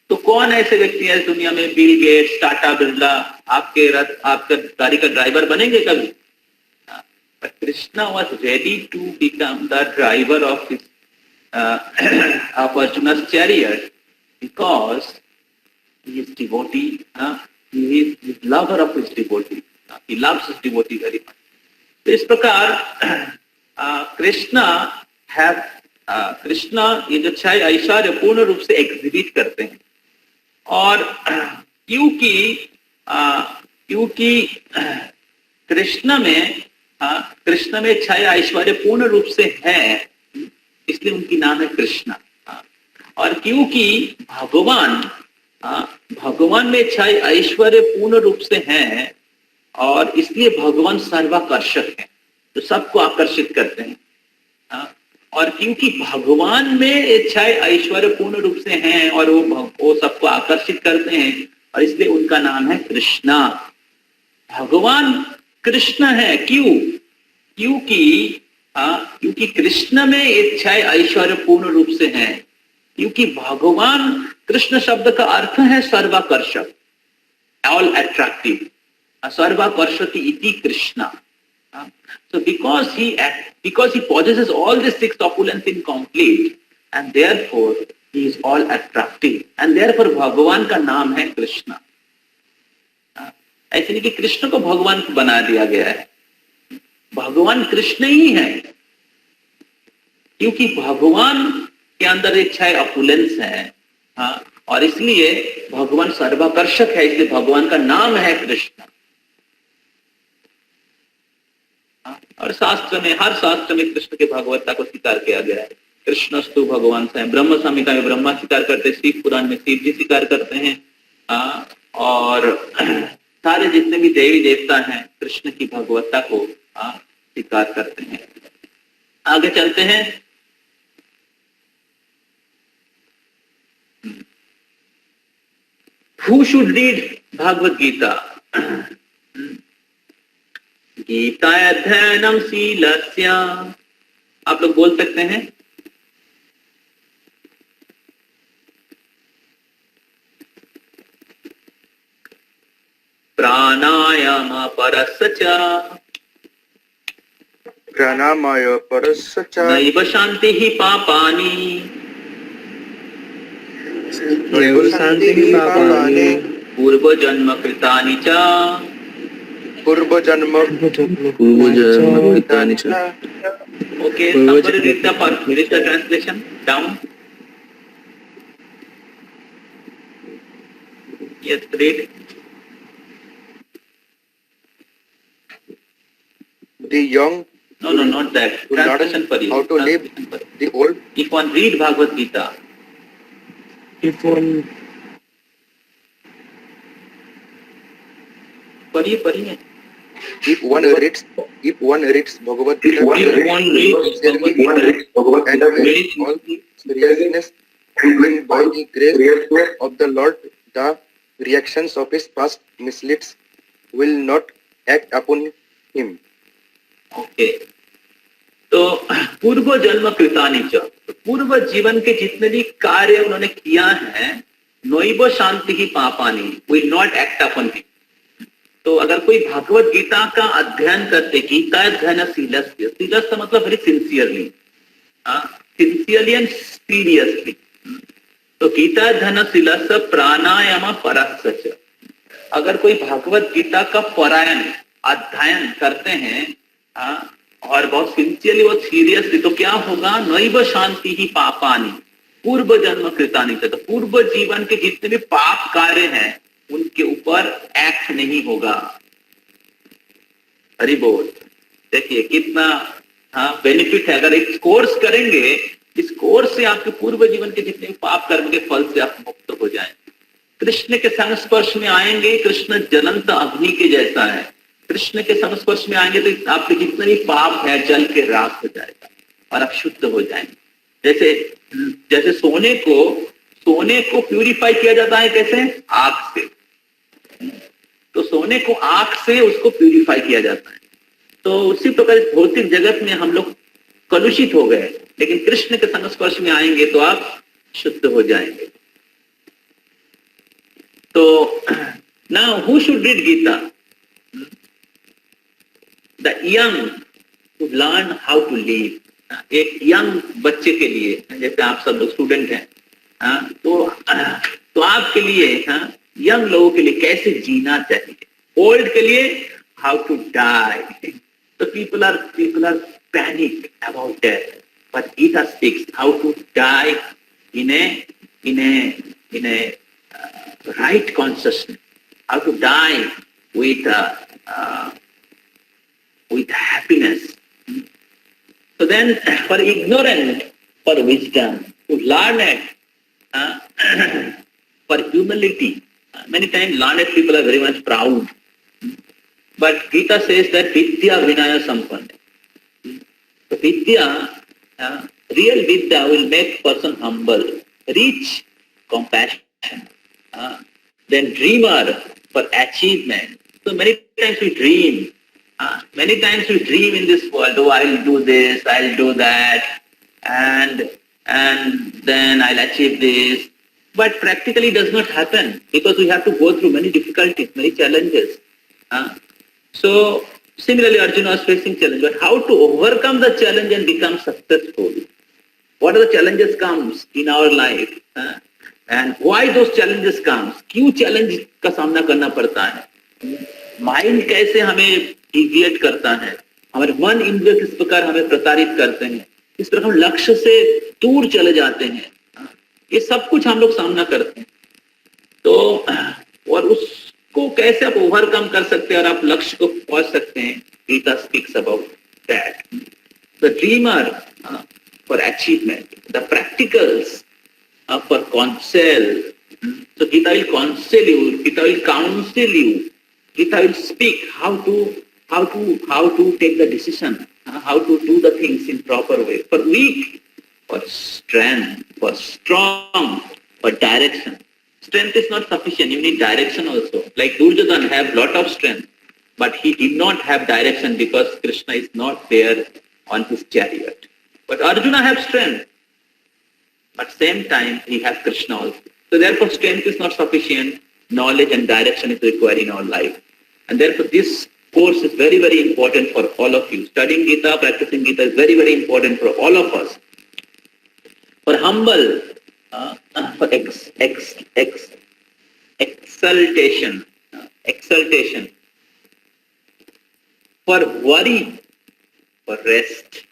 तो कौन ऐसे व्यक्ति है इस दुनिया में, बिल गेट्स, टाटा, बिरला, आपका गाड़ी का ड्राइवर बनेंगे कभी? But Krishna was ready to become the driver of his of Arjuna's chariot because he is devotee. He is the lover of his devotee. He loves his devotee very much. तो इस प्रकार कृष्णा ये जो 6 ऐश्वर्य पूर्ण रूप से एग्जिबिट करते हैं. और क्योंकि कृष्ण में 6 ऐश्वर्य पूर्ण रूप से है, इसलिए उनकी नाम है कृष्णा. और क्योंकि भगवान में 6 ऐश्वर्य पूर्ण रूप से हैं और इसलिए भगवान सर्वाकर्षक है, तो सबको आकर्षित करते हैं. और क्योंकि भगवान में 6 ऐश्वर्य पूर्ण रूप से हैं और वो सबको आकर्षित करते हैं, और इसलिए उनका नाम है कृष्णा. भगवान कृष्ण है. क्योंकि कृष्ण में ये 6 ऐश्वर्य पूर्ण रूप से हैं. क्योंकि भगवान, कृष्ण शब्द का अर्थ है सर्वाकर्षक, ऑल अट्रैक्टिव. सर्वाकर्षति इति Krishna. So because he possesses all the 6 opulence incomplete, and therefore he is all attractive, and therefore भगवान का नाम है कृष्णा. ऐसे नहीं कि कृष्ण को भगवान बना दिया गया है. भगवान कृष्ण ही है. क्योंकि भगवान के अंदर एक 6 ऑपुलेंस है, और इसलिए भगवान सर्वाकर्षक है, इसलिए भगवान का नाम है कृष्ण. और हर शास्त्र में कृष्ण के भगवत्ता को स्वीकार किया गया है. कृष्णस्तु भगवान से, ब्रह्म संहिता में ब्रह्मा स्वीकार करते हैं, शिव पुराण में शिव जी स्वीकार करते हैं. और सारे जितने भी देवी देवता हैं कृष्ण की भगवत्ता को स्वीकार करते हैं. आगे चलते हैं. Who should read Bhagavad Gita? Gita अध्ययनम शीलस्य. आप लोग बोल सकते हैं. प्राणायाम प्राणायाम परस्य च प्राणायामाय परस्य च नैव शान्तिः पापानि नैव शान्तिः पापानि पूर्वजन्म कृतानि च पूर्वजन्म पूर्वजन्मकृतानि च Okay, somebody read the translation down. Yes, read. The young No, not that. to learn Translation for you. how to live Translation for you. the old If one read Bhagavad Gita, If one पढ़िए. if one reads Bhagavad Gita If one reads Bhagavad Gita, and with all seriousness and by the grace of the Lord, the reactions of his past misleads will not act upon him. Okay. तो पूर्व जन्म कृतानि च, पूर्व जीवन के जितने भी कार्य उन्होंने किया है, नैव शांति ही पापानि, will not act upon him. तो अगर कोई भागवत गीता का अध्ययन करते, गीता अध्ययन सीलस का मतलब very sincerely, sincerely and seriously. तो गीता अध्ययन सीलस प्राणायाम परस्य च, अगर कोई भागवत गीता का पारायण अध्ययन करते हैं और बहुत सिंसियरली, बहुत सीरियसली, तो क्या होगा? नैव शांति ही पापानि पूर्व जन्म कृतानि च, तो पूर्व जीवन के जितने भी पाप कार्य हैं उनके ऊपर एक्ट नहीं होगा. हरि बोल. देखिए कितना बेनिफिट है. अगर एक कोर्स करेंगे, इस कोर्स से आपके पूर्व जीवन के जितने भी पाप कर्म के फल से आप मुक्त हो जाएंगे. कृष्ण के संस्पर्श में आएंगे, कृष्ण ज्वलंत अग्नि के जैसा है. कृष्ण के संस्पर्श में आएंगे तो आपके जितने भी पाप है जल के राख हो जाएगा और आप शुद्ध हो जाएंगे. जैसे सोने को प्यूरिफाई किया जाता है, कैसे? आग से. तो सोने को आग से उसको प्यूरिफाई किया जाता है. तो उसी प्रकार भौतिक जगत में हम लोग कलुषित हो गए, लेकिन कृष्ण के संस्पर्श में आएंगे तो आप शुद्ध हो जाएंगे. तो now who should read Gita? The young to learn how to live. एक यंग बच्चे के लिए, जैसे आप सब लोग स्टूडेंट हैं, तो आपके लिए, यंग लोगों के लिए कैसे जीना चाहिए. ओल्ड के लिए हाउ टू डाई. तो people are panic about death, but Gita speaks how to die in a right consciousness, how to die with happiness. So then, for ignorant, for wisdom, to learn it, for humility. Many times learned people are very much proud. But Gita says that Vidya Vinaya Sampanna. So Vidya, real Vidya will make person humble, rich, compassion. Then dreamer for achievement. So many times we dream. Many times we dream in this world, oh, I'll do this, I'll do that, and then I'll achieve this. But practically it does not happen because we have to go through many difficulties, many challenges. So similarly, Arjuna was facing challenge, but how to overcome the challenge and become successful? What are the challenges comes in our life? And why those challenges comes? क्यों challenge का सामना करना पड़ता है? Mind कैसे हमें deviate करता है, हमारे मन इंद्रिय किस प्रकार हमें प्रताड़ित करते हैं, किस प्रकार हम लक्ष्य से दूर चले जाते हैं, ये सब कुछ हम लोग सामना करते हैं. तो और उसको कैसे आप ओवरकम कर सकते हैं और आप लक्ष्य को पहुंच सकते हैं. Gita speaks about that. The dreamer for achievement, the practicals for counsel. So Gita will counsel you, Gita will counsel you, Gita will speak how to take the decision, how to do the things in proper way. For weak, for strength, for strong, for direction. Strength is not sufficient, you need direction also. Like Duryodhana have lot of strength, but he did not have direction because Krishna is not there on his chariot. But Arjuna have strength, but same time he has Krishna also. So therefore strength is not sufficient, knowledge and direction is required in our life. And therefore this course is very, very important for all of you. Studying Gita, practicing Gita is very, very important for all of us. For humble, for exaltation, for worry, for rest.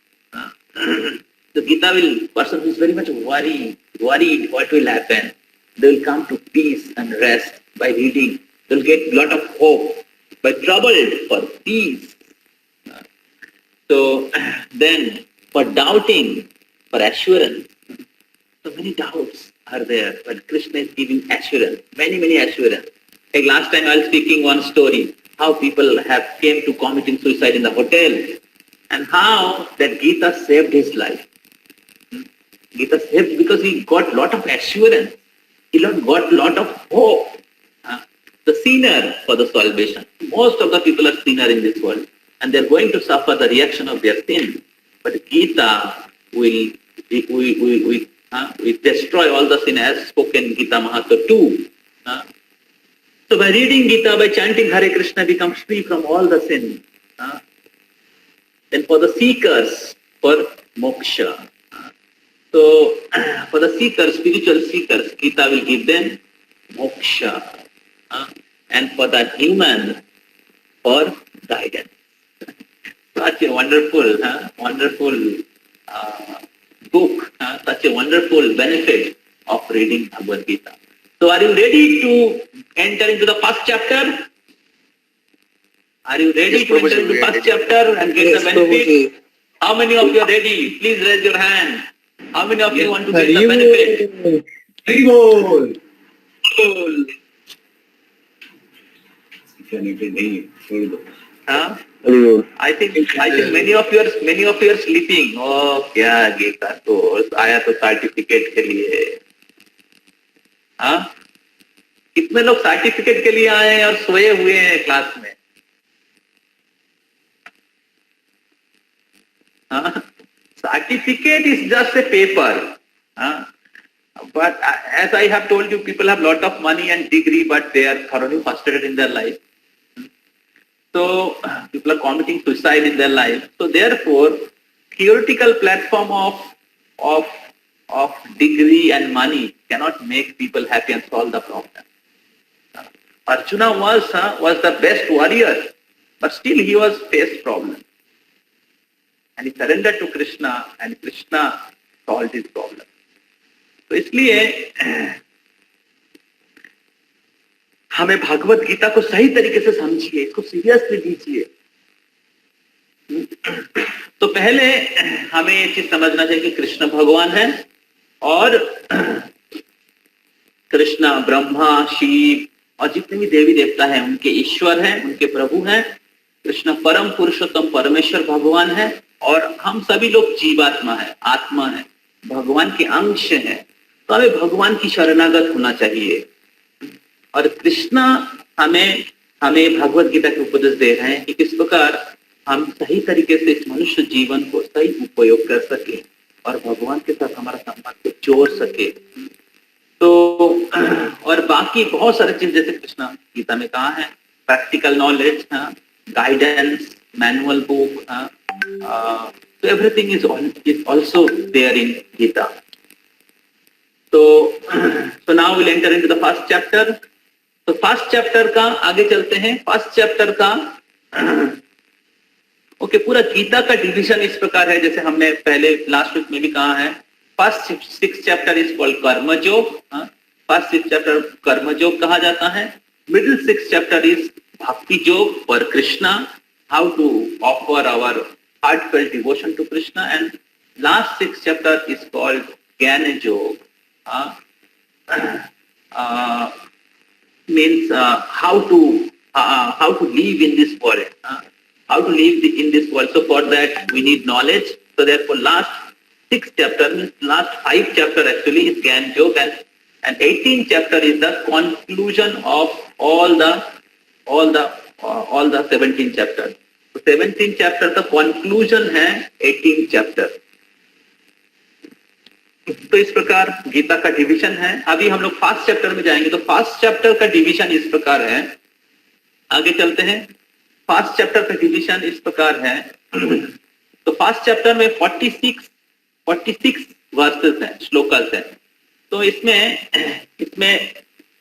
The Gita will, person who is very much worried what will happen, they will come to peace and rest by reading. They will get a lot of hope. By troubled, for peace. So then for doubting, for assurance. So many doubts are there, but Krishna is giving assurance, many assurance. Like last time I was speaking one story, how people have came to committing suicide in the hotel, and how that Gita saved his life. Gita saved because he got lot of assurance. He got lot of hope. The sinner for the salvation. Most of the people are sinner in this world, and they're going to suffer the reaction of their sin. But Gita will destroy all the sin as spoken in Gita Mahatma 2. So by reading Gita, by chanting Hare Krishna, becomes free from all the sin. Then for the seekers, for moksha. So for the seekers, spiritual seekers, Gita will give them moksha. And for the human, for guidance. Such a wonderful book, such a wonderful benefit of reading Bhagavad Gita. So are you ready to enter into the first chapter? Are you ready Yes, to enter Prabhuji, into we the are first ready. chapter and get Yes, the benefit? Prabhuji. How many of you are ready? Please raise your hand. How many of you want to get the Hari benefit? Bol. Cool. Huh? Hari Bol. I think many of you are sleeping. Oh, क्या Gita course आया तो certificate के लिए. हाँ? कितने लोग certificate के लिए आए हैं और सोए हुए हैं क्लास में? हाँ? Certificate is just a paper. Huh? But as I have told you, people have lot of money and degree, but they are thoroughly frustrated in their life. So people are committing suicide in their life. So therefore, theoretical platform of degree and money cannot make people happy and solve the problem. Arjuna was the best warrior, but still he was faced problem. And he surrendered to Krishna, and Krishna solved his problem. तो इसलिए हमें भागवत गीता को सही तरीके से समझिए, इसको seriously लीजिए. तो पहले हमें ये चीज समझना चाहिए कि कृष्ण भगवान है और कृष्ण ब्रह्मा, शिव और जितने भी देवी देवता हैं उनके ईश्वर हैं, उनके प्रभु हैं. कृष्ण परम पुरुषोत्तम परमेश्वर भगवान है और हम सभी लोग जीवात्मा है, आत्मा है, भगवान के अंश हैं. तो हमें भगवान की शरणागत होना चाहिए. और कृष्णा हमें भगवत गीता के उपदेश दे रहे हैं कि किस प्रकार हम सही तरीके से इस मनुष्य जीवन को सही उपयोग कर सके और भगवान के साथ हमारा संबंध को जोड़ सके. तो और बाकी बहुत सारे चीज जैसे कृष्णा गीता में कहा है, practical knowledge, guidance, manual book, so everything is also there in Gita. So now we'll enter into the first chapter. तो फर्स्ट चैप्टर का आगे चलते हैं. फर्स्ट चैप्टर का पूरा गीता का डिवीजन इस प्रकार है जैसे हमने पहले लास्ट वीक में भी कहा है. फर्स्ट 6 चैप्टर इज कॉल्ड कर्मयोग. फर्स्ट 6 चैप्टर कर्मयोग कहा जाता है. Middle 6 chapter is bhakti yoga for Krishna, how to offer our heartfelt devotion to Krishna, and last 6 chapter is called Jnana Yoga. Means how to live in this world, how to live in this world. So for that we need knowledge. So therefore last 6 chapter means last 5 chapter actually is Jnana Yoga, and 18th chapter is the conclusion of all the 17 chapters. 17 chapter का conclusion है 18 chapter. तो इस प्रकार गीता का division है. अभी हम लोग फर्स्ट चैप्टर में जाएंगे. तो फर्स्ट चैप्टर का डिवीजन इस प्रकार है आगे चलते हैं। फर्स्ट चैप्टर का डिवीजन इस प्रकार है। तो फर्स्ट चैप्टर में 46 वर्सेस हैं, श्लोकस हैं। तो इसमें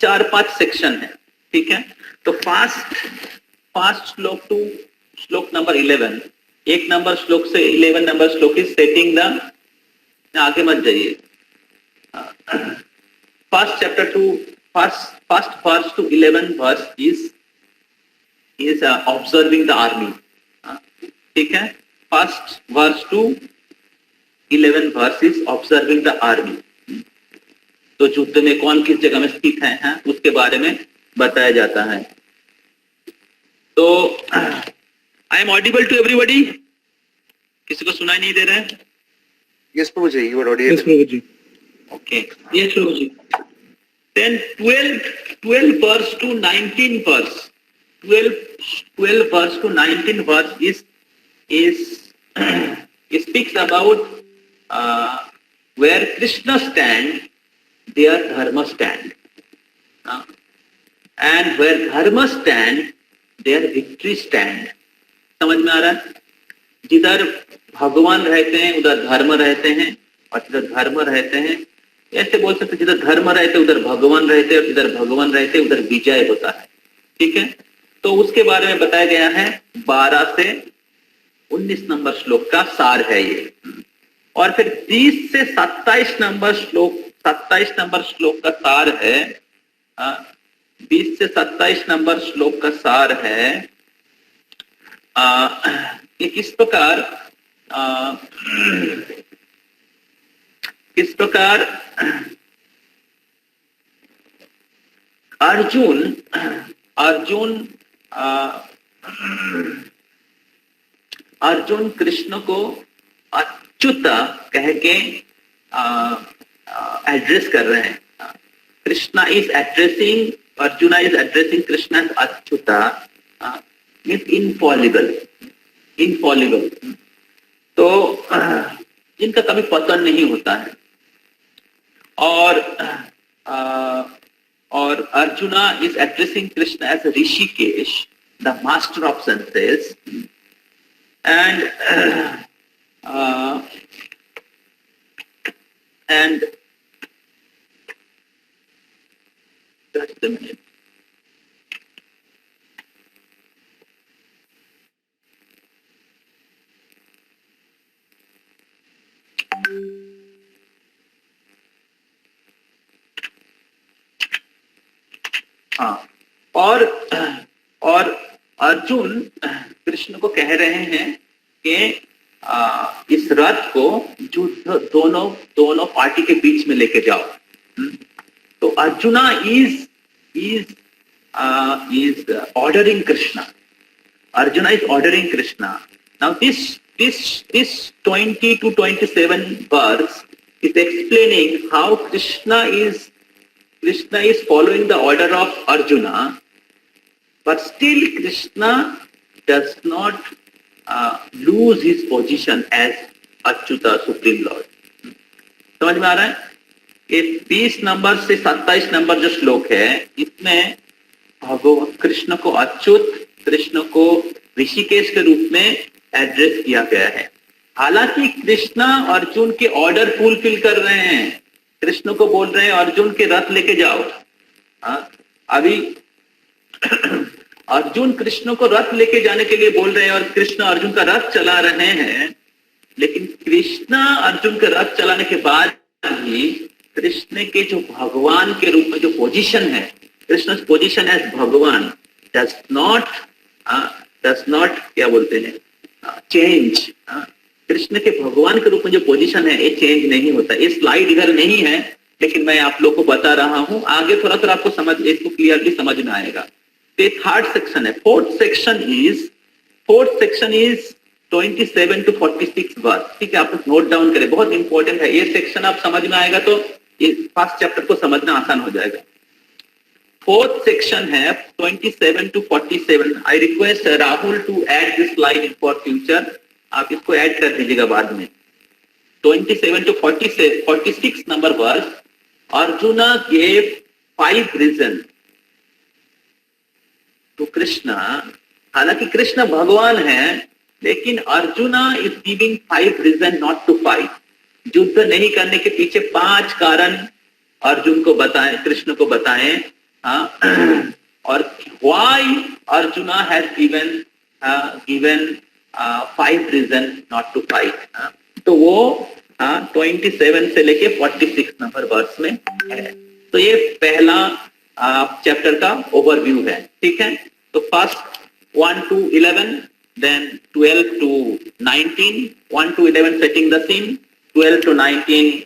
4-5 सेक्शन है, ठीक है। तो फर्स्ट श्लोक टू श्लोक नंबर 11, 1 नंबर श्लोक से 11 नंबर श्लोक इज सेटिंग द, आगे मत जाइए। First chapter to first verse to 11 verse is observing the army, ठीक है। First verse to 11 verse is observing the army. तो युद्ध में कौन किस जगह में स्थित है, उसके बारे में बताया जाता है। तो I am audible to everybody, किसी को सुनाई नहीं दे रहा है? Yes, Prabhuji, you are audible. Yes, Prabhuji. Okay, ये शुरू जी। Then 12 verse to 19 verse, 12 verse to 19 verse is speaks about where Krishna stand, there Dharma stand, and where Dharma stand, there victory stand. समझ में आ रहा है? जिधर भगवान रहते हैं उधर धर्म रहते हैं, और जिधर धर्म रहते हैं, ऐसे बोल सकते, जिधर धर्म रहते उधर भगवान रहते हैं, और जिधर भगवान रहते उधर विजय होता है, ठीक है। तो उसके बारे में बताया गया है। 12 से 19 नंबर श्लोक का सार है ये। और फिर 20 से 27 नंबर श्लोक का सार है। 20 से 27 नंबर श्लोक का सार है। ये किस प्रकार अर्जुन कृष्ण को अच्युत कह के एड्रेस कर रहे हैं। Krishna is addressing, Arjuna is addressing Krishna as Achyut, means infallible. तो जिनका कभी पतन नहीं होता है। और Arjuna is addressing Krishna as a Rishikesh, the master of senses, and just a minute. हाँ, और अर्जुन कृष्ण को कह रहे हैं कि इस रथ को युद्ध दोनों पार्टी के बीच में लेके जाओ। तो arjuna is ordering Krishna. Arjuna is ordering Krishna. Now this 20 to 27 verse is explaining how Krishna is following the order of Arjuna, but still Krishna does not lose his position as Achyuta, Supreme Lord. समझ में आ रहा है? ये 20 number से 27 number जो श्लोक है, इसमें भगवान कृष्ण को अच्युत, कृष्ण को ऋषिकेश के रूप में एड्रेस किया गया है। हालांकि कृष्णा अर्जुन के ऑर्डर फुलफिल कर रहे हैं। कृष्ण को बोल रहे हैं अर्जुन के रथ लेके जाओ। अभी अर्जुन कृष्ण को रथ लेके जाने के लिए बोल रहे हैं और कृष्ण अर्जुन का रथ चला रहे हैं, लेकिन कृष्ण अर्जुन का रथ चलाने के बाद ही कृष्ण के जो भगवान के रूप में जो पोजीशन है, कृष्ण पोजीशन एज भगवान डज नॉट क्या बोलते हैं चेंज। कृष्ण के भगवान के रूप में जो पोजीशन है ये चेंज नहीं होता। ये स्लाइड इधर नहीं है, लेकिन मैं आप लोग को बता रहा हूं, आगे थोड़ा थोड़ा आपको इसको क्लियरली समझ में आएगा। ये थर्ड सेक्शन है। Fourth section is 27 to 46 verse. ठीक है, आप नोट डाउन करें, बहुत इंपॉर्टेंट है ये सेक्शन। आप समझ में आएगा तो ये फर्स्ट चैप्टर को समझना आसान हो जाएगा। फोर्थ सेक्शन है 27 to 47। I request Rahul to add this slide in for future. आप इसको ऐड कर दीजिएगा बाद में। 27 to 46 number verse, Arjuna gave 5 reason to Krishna, हालांकि कृष्ण भगवान है, लेकिन Arjuna is giving 5 reason not to fight. युद्ध नहीं करने के पीछे 5 कारण अर्जुन को बताएं, कृष्ण को बताएं। और why Arjuna has given 5 reason not to fight. तो वो 27 से लेके 46 नंबर वर्स में है। तो ये पहला चैप्टर का ओवरव्यू है, ठीक है। तो first 1 to 11, then 12 to 19, 1 to 11 setting the scene, 12 to 19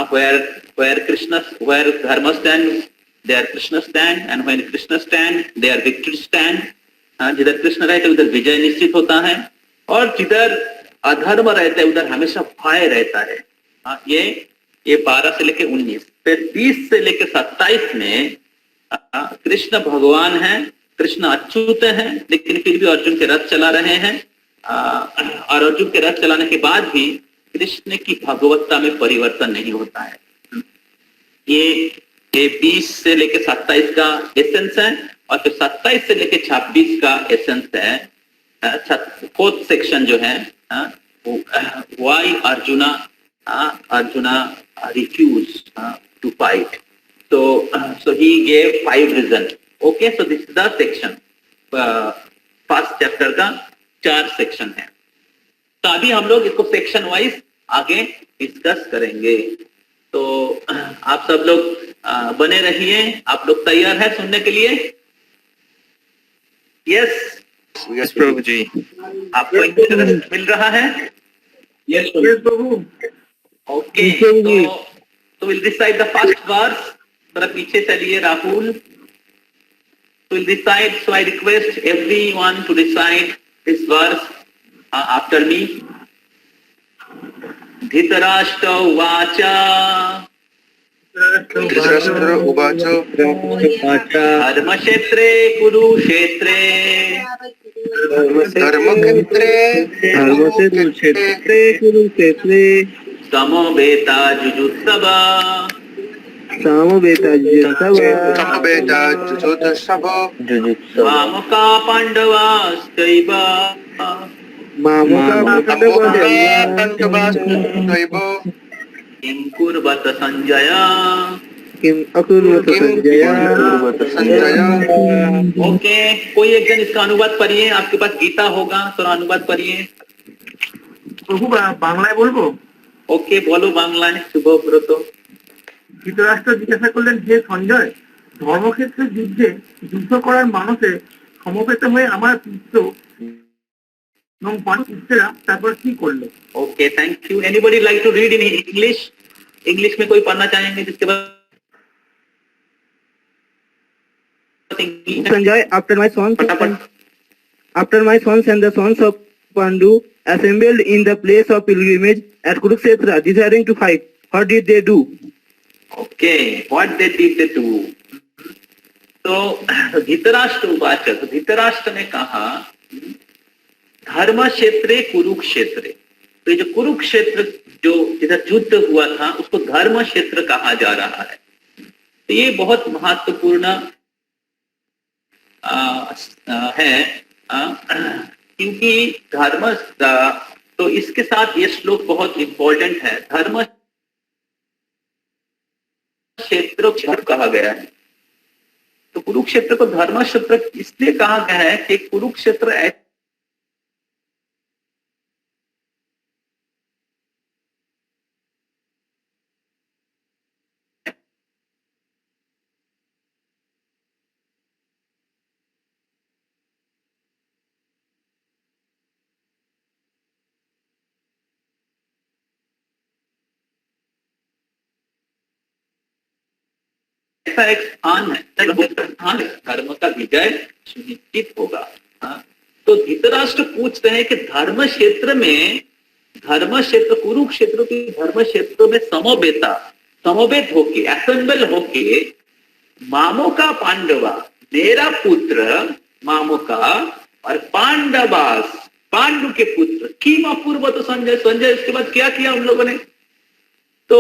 where Krishna, where Dharma stands, there Krishna stand, and when Krishna stand, there victory stand। जिधर कृष्ण रहते उधर विजय निश्चित होता है, और जिधर अधर्म रहता है उधर हमेशा भय रहता है। ये 12 से लेके 19, फिर 20 से लेके 27 में कृष्ण भगवान है, कृष्ण अच्युत हैं, लेकिन फिर भी अर्जुन के रथ चला रहे हैं। और अर्जुन के रथ चलाने के बाद भी कृष्ण की भगवत्ता में परिवर्तन नहीं होता है। ये 20 से लेके 27 का एसेंस है, और फिर 27 से लेके 26 का एसेंस है। फोर्थ सेक्शन जो है, why Arjuna refuse to fight. So he gave 5 reasons. Okay, so this is the section. First chapter का 4 सेक्शन है। तो अभी हम लोग इसको सेक्शन वाइज आगे डिस्कस करेंगे। तो आप सब लोग बने रहिए। आप लोग तैयार हैं सुनने के लिए? यस प्रभु जी। आपको इंटरेस्ट मिल रहा है? यस प्रभु। ओके, तो will recite the first verse. थोड़ा पीछे चलिए राहुल। तो will recite, so I request everyone to recite this verse after me. Dhritarashtra उवाच धृतराष्ट्र उवाच धर्मक्षेत्रे कुरुक्षेत्रे कुरुक्षेत्रे समवेता जुजुत्सव मामका पांडवास्तैव किं कुर्वत संजय। ओके, कोई एक जन इसका अनुवाद पढ़िए। आपके पास गीता होगा, तो अनुवाद पढ़िए। প্রভু বাংলায় বলবো? ওকে, বলো বাংলায়। শুভব্রত। ধৃতরাষ্ট্র জিজ্ঞাসা করলেন, হে সঞ্জয়, ধর্মক্ষেত্রে যুদ্ধ করার মানুষে সমবেত হয়ে আমার পুত্র এবং পুত্রেরা তারপর কি করলো? Okay, thank you. Anybody like to read in English? English में कोई पढ़ना चाहेंगे जिसके बाद? Sanjay, after my sons and the sons of Pandu assembled in the place of pilgrimage at Kurukshetra, desiring to fight, what did they do? Okay, what they did they do? तो धृतराष्ट्र उवाच, धृतराष्ट्र ने कहा धर्म क्षेत्रे कुरुक्षेत्रे। तो ये जो कुरुक्षेत्र जो जिधर युद्ध हुआ था उसको धर्म क्षेत्र कहा जा रहा है। तो ये बहुत महत्वपूर्ण है, क्योंकि धर्म, तो इसके साथ ये श्लोक बहुत इंपॉर्टेंट है। धर्म क्षेत्र कहा गया है। तो कुरुक्षेत्र को धर्म क्षेत्र इसलिए कहा गया है कि कुरुक्षेत्र ऐसा एक स्थान है, धर्म का विजय सुनिश्चित होगा। तो धृतराष्ट्र पूछते हैं कि धर्म क्षेत्र में, धर्म क्षेत्र कुरुक्षेत्र के धर्म क्षेत्र में समवेत होके, असेंबल होके, मामो का पांडवा, मेरा पुत्र मामो का, और पांडवास, पांडु के पुत्र, किम अपूर्व। तो संजय इसके बाद क्या किया उन लोगों ने? तो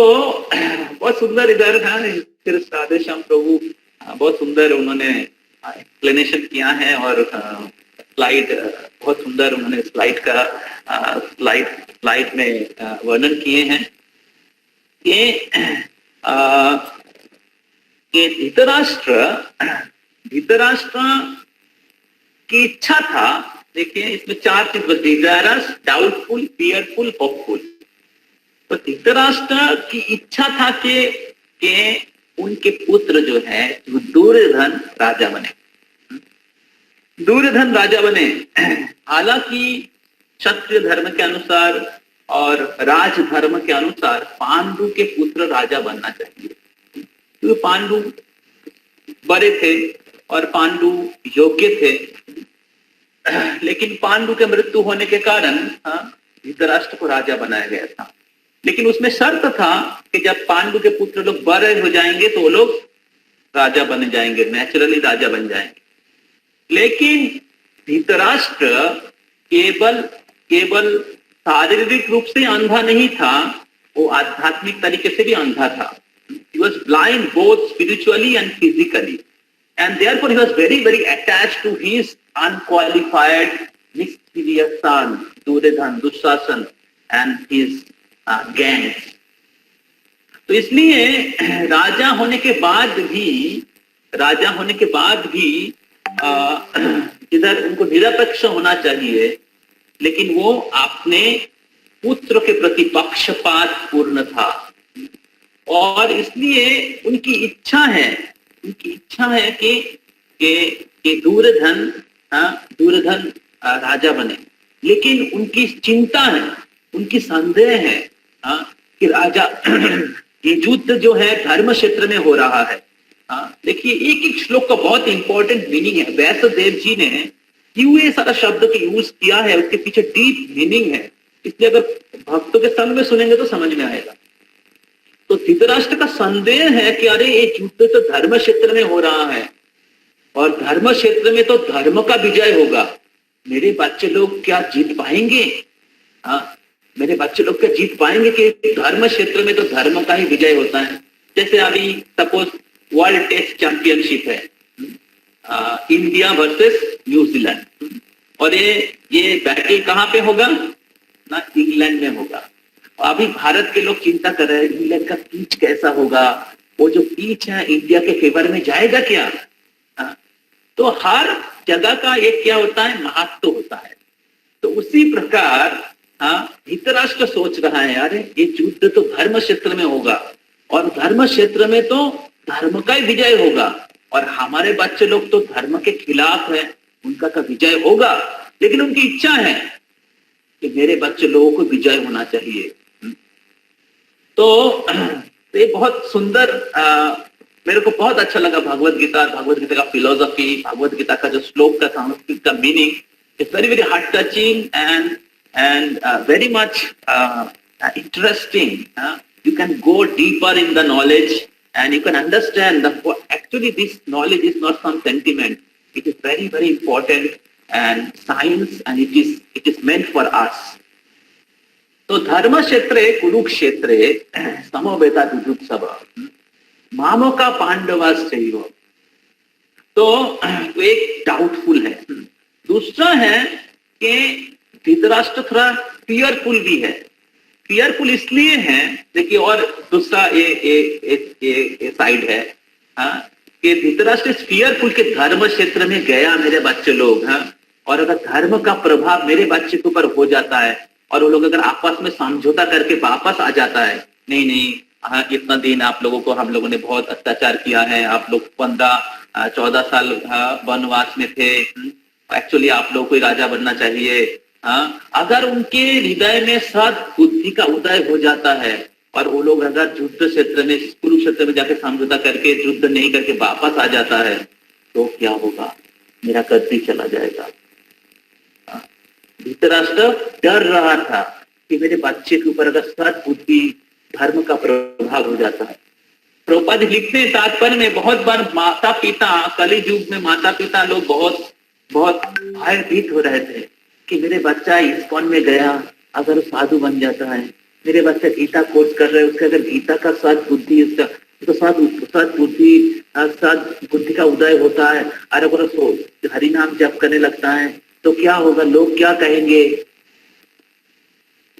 बहुत सुंदर इधर है, फिर राधेश्याम प्रभु बहुत सुंदर उन्होंने एक्सप्लेनेशन किया है और स्लाइड बहुत सुंदर उन्होंने स्लाइड में वर्णन किए हैं कि धृतराष्ट्र की इच्छा था। देखिए इसमें 4 चीज डिजायरस, डाउटफुल, फियरफुल, होपफुल। तो धृतराष्ट्र की इच्छा था कि उनके पुत्र जो है वो दुर्योधन राजा बने। दुर्योधन राजा बने। हालांकि क्षत्रिय धर्म के अनुसार और राज धर्म के अनुसार पांडु के पुत्र राजा बनना चाहिए, क्योंकि पांडु बड़े थे और पांडु योग्य थे। लेकिन पांडु के मृत्यु होने के कारण धृतराष्ट्र को राजा बनाया गया था। लेकिन उसमें शर्त था कि जब पांडु के पुत्र लोग बड़े हो जाएंगे तो वो लोग राजा बन जाएंगे, नेचुरली राजा बन जाएंगे। लेकिन धृतराष्ट्र केवल शारीरिक रूप से अंधा नहीं था, वो आध्यात्मिक तरीके से भी अंधा था। He was blind both spiritually and physically, and therefore he was very, very attached to his unqualified, mischievous son, Duryodhan, Dushashan, and his gangs. तो इसलिए राजा होने के बाद भी इधर उनको निरपेक्ष होना चाहिए, लेकिन वो अपने पुत्र के प्रति पक्षपात पूर्ण था। और इसलिए उनकी इच्छा है कि दुर्योधन राजा बने। लेकिन उनकी चिंता है, उनकी संदेह है कि राजा ये युद्ध जो है धर्म क्षेत्र में हो रहा है। देखिए एक एक श्लोक का बहुत इंपॉर्टेंट मीनिंग है। व्यासदेव जी ने क्यों ये सारा शब्द का यूज किया है, उसके पीछे डीप मीनिंग है। इसलिए अगर भक्तों के संग में सुनेंगे तो समझ में आएगा। तो धृतराष्ट्र का संदेह है कि अरे ये युद्ध तो धर्म क्षेत्र में हो रहा है और धर्म क्षेत्र में तो धर्म का विजय होगा। मेरे बच्चे लोग क्या जीत पाएंगे? मेरे बच्चे लोग क्या जीत पाएंगे कि धर्म क्षेत्र में तो धर्म का ही विजय होता है। जैसे अभी सपोज वर्ल्ड टेस्ट चैंपियनशिप है, इंडिया वर्सेस न्यूजीलैंड, और ये बैटल कहाँ पे होगा ना? इंग्लैंड में होगा। अभी भारत के लोग चिंता कर रहे हैं इंग्लैंड का पिच कैसा होगा, वो जो पिच है इंडिया के फेवर में जाएगा क्या? तो हर जगह का एक क्या होता है, महत्व होता है। तो उसी प्रकार धृतराष्ट्र सोच रहा है यार ये युद्ध तो धर्म क्षेत्र में होगा और धर्म क्षेत्र में तो धर्म का ही विजय होगा, और हमारे बच्चे लोग तो धर्म के खिलाफ है, उनका का विजय होगा। लेकिन उनकी इच्छा है कि मेरे बच्चे लोगों को विजय होना चाहिए। तो ये बहुत सुंदर, मेरे को बहुत अच्छा लगा भगवत गीता का फिलोसफी, भगवत गीता का जो श्लोक का संस्कृत का meaning is very very heart touching and very much interesting. You can go deeper in the knowledge and you can understand that actually this knowledge is not some sentiment. It is very very important and science, and it is meant for us. तो धर्म क्षेत्रे कुरुक्षेत्रे समवेता जुजुत्सव मामका पांडवाश्चैव। तो एक doubtful है। दूसरा है कि धृतराष्ट्र थोड़ा फियरफुल भी है। फियरफुल इसलिए है, देखिए, और दूसरा ये साइड है कि धृतराष्ट्र फियरफुल के धर्म क्षेत्र में गया मेरे बच्चे लोग, और अगर धर्म का प्रभाव मेरे बच्चे के ऊपर हो जाता है और वो लोग अगर आपस में समझौता करके वापस आ जाता है, नहीं इतना दिन आप लोगों को हम लोगों ने बहुत अत्याचार किया है, आप लोग 15-14 साल वनवास में थे, एक्चुअली आप लोगों को राजा बनना चाहिए। अगर उनके हृदय में सद बुद्धि का उदय हो जाता है और वो लोग अगर युद्ध क्षेत्र में, कुरुक्षेत्र में जाके समझौता करके युद्ध नहीं करके वापस आ जाता है तो क्या होगा? मेरा गद्दी चला जाएगा। धृतराष्ट्र डर रहा था कि मेरे बच्चे के ऊपर अगर सद बुद्धि धर्म का प्रभाव हो जाता है। प्रभुपाद लिखते हैं तात्पर्य में, बहुत बार माता पिता, कली युग में माता पिता लोग बहुत भयभीत हो रहे थे कि मेरे बच्चा इस्कॉन में गया, अगर साधु बन जाता है, मेरे बच्चा गीता कोर्स कर रहे हैं, उसके अगर गीता का सद बुद्धि, उसका तो सद बुद्धि का उदय होता है। अरे बोलो हरि नाम जप करने लगता है तो क्या होगा, लोग क्या कहेंगे?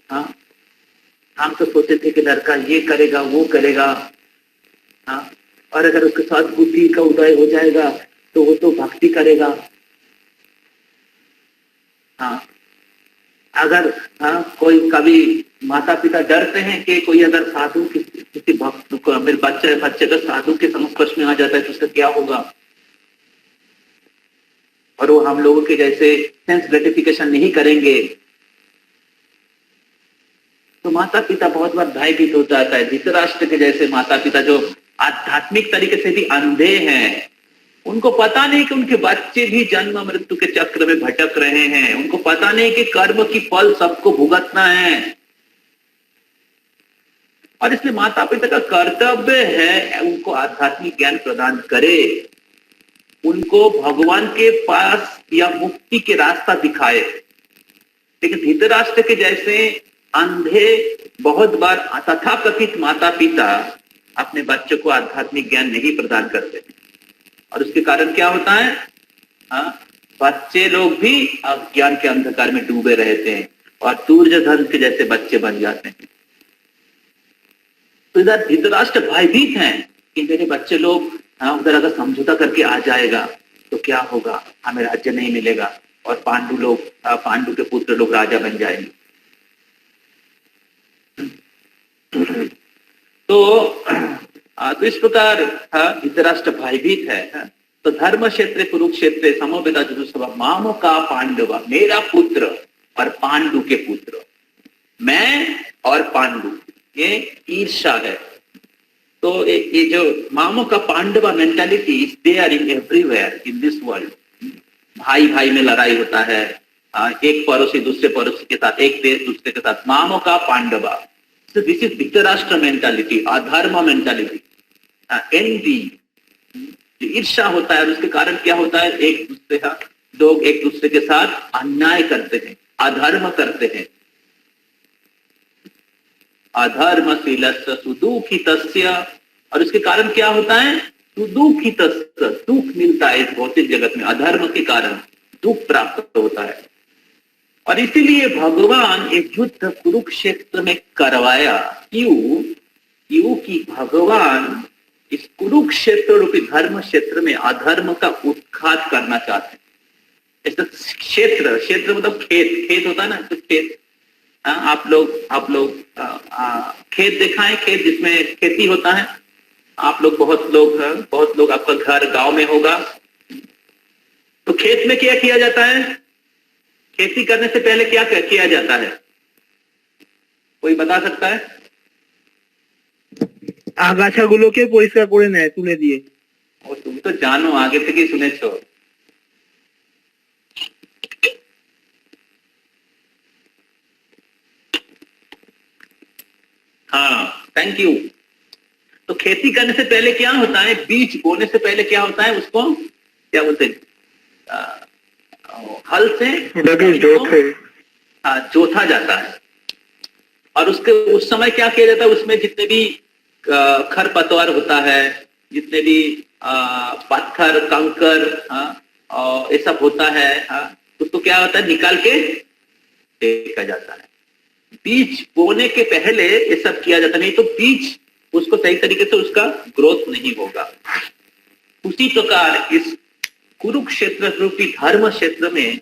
हाँ, हम तो सोचे थे कि लड़का ये करेगा वो करेगा, हाँ, और अगर उसके साथ बुद्धि का उदय हो जाएगा तो वो तो भक्ति करेगा। हाँ, अगर कोई कभी माता पिता डरते हैं कि कोई अगर साधु किसी भक्त को, मेरे बच्चे का साधु के संस्पर्श में आ जाता है तो उसका क्या होगा, और वो हम लोगों के जैसे सेंस ग्रेटिफिकेशन नहीं करेंगे। तो माता पिता बहुत बार भयभीत हो जाता है। धृतराष्ट्र के जैसे माता पिता जो आध्यात्मिक तरीके से भी अंधे हैं, उनको पता नहीं कि उनके बच्चे भी जन्म मृत्यु के चक्र में भटक रहे हैं, उनको पता नहीं कि कर्म की फल सबको भुगतना है। और इसलिए माता पिता का कर्तव्य है उनको आध्यात्मिक ज्ञान प्रदान करे, उनको भगवान के पास या मुक्ति के रास्ता दिखाए। लेकिन धृतराष्ट्र के जैसे अंधे बहुत बार तथाकथित माता पिता अपने बच्चों को आध्यात्मिक ज्ञान नहीं प्रदान करते, और उसके कारण क्या होता है, बच्चे लोग भी अज्ञान के अंधकार में डूबे रहते हैं और दुर्योधन के जैसे बच्चे बन जाते हैं। तो इधर धृतराष्ट्र भयभीत हैं कि मेरे बच्चे लोग उधर अगर समझौता करके आ जाएगा तो क्या होगा, हमें राज्य नहीं मिलेगा और पांडु के पुत्र लोग राजा बन जाएंगे। तो इस प्रकार धृतराष्ट्र भयभीत है। तो धर्म क्षेत्र कुरुक्षेत्र समवेता जुजुसभा मामो का पांडव, मेरा पुत्र और पांडु के पुत्र, मैं और पांडु, ये ईर्षा है। तो ये जो मामो का पांडवा mentality is there in everywhere in this world. भाई भाई में लड़ाई होता है, एक पड़ोसी दूसरे पड़ोसी के साथ, एक देश दूसरे के साथ, मामो का पांडवा। So this is Dhritarashtra mentality, अधर्म मेंटालिटी, एनवी, ईर्ष्या होता है। और उसके कारण क्या होता है, लोग एक दूसरे के साथ अन्याय करते हैं, अधर्म करते हैं। अधर्मशीलस्य सुदुःखितस्य, और उसके कारण क्या होता है, सुदुःखितस्य, दुख मिलता है इस भौतिक जगत में, अधर्म के कारण दुख प्राप्त होता है। और इसीलिए भगवान एक युद्ध कुरुक्षेत्र में करवाया। क्यों कि भगवान इस कुरुक्षेत्र रूपी धर्म क्षेत्र में अधर्म का उत्खात करना चाहते हैं। ऐसा क्षेत्र मतलब खेत होता है ना, तो खेत, आप लोग खेत देखा है, खेत जिसमें खेती होता है। आप लोग बहुत लोग आपका घर गांव में होगा। तो खेत में क्या किया जाता है, खेती करने से पहले क्या किया जाता है, कोई बता सकता है? আগাছাগুলোকে পরিষ্কার করে নেয় তুলে দিয়ে। और तुम तो जानो, आगे से ही सुने छो। हाँ, थैंक यू। तो खेती करने से पहले क्या होता है, बीज बोने से पहले क्या होता है, उसको क्या बोलते हैं, हल से जोता जाता है। और उस समय क्या किया जाता है, उसमें जितने भी खरपतवार होता है, जितने भी पत्थर कंकर ये सब होता है, उसको क्या होता है, निकाल के फेंका जाता है। बीज बोने के पहले ये सब किया जाता, नहीं तो बीज उसको सही तरीके से उसका ग्रोथ नहीं होगा। उसी प्रकार इस कुरुक्षेत्र रूपी धर्म क्षेत्र में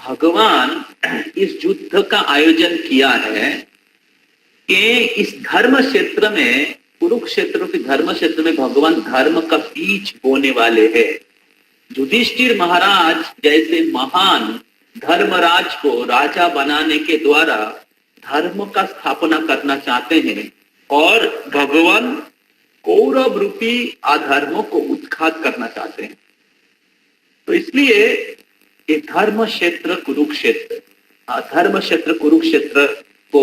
भगवान इस युद्ध का आयोजन किया है कि इस धर्म क्षेत्र में, कुरुक्षेत्र रूपी धर्म क्षेत्र में भगवान धर्म का बीज बोने वाले हैं। युधिष्ठिर महाराज जैसे महान धर्मराज को राजा बनाने के द्वारा धर्म का स्थापना करना चाहते हैं, और भगवान कौरव रूपी अधर्मों को उत्खात करना चाहते हैं। तो इसलिए ये धर्म क्षेत्र कुरुक्षेत्र, धर्म क्षेत्र कुरुक्षेत्र को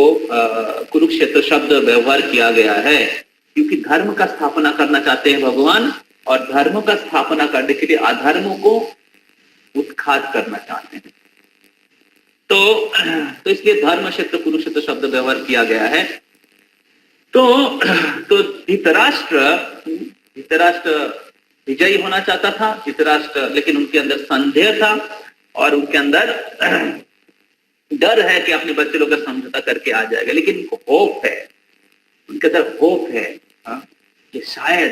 कुरुक्षेत्र शब्द व्यवहार किया गया है, क्योंकि धर्म का स्थापना करना चाहते हैं भगवान, और धर्म का स्थापना करने के लिए अधर्मों को उत्खात करना चाहते हैं। तो इसलिए धर्म क्षेत्र कुरुक्षेत्र शब्द व्यवहार किया गया है। तो धृतराष्ट्र विजयी होना चाहता था धृतराष्ट्र, लेकिन उनके अंदर संदेह था और उनके अंदर डर है कि अपने बच्चे लोग का समझौता करके आ जाएगा, लेकिन उनको होप है, उनके अंदर होप है कि शायद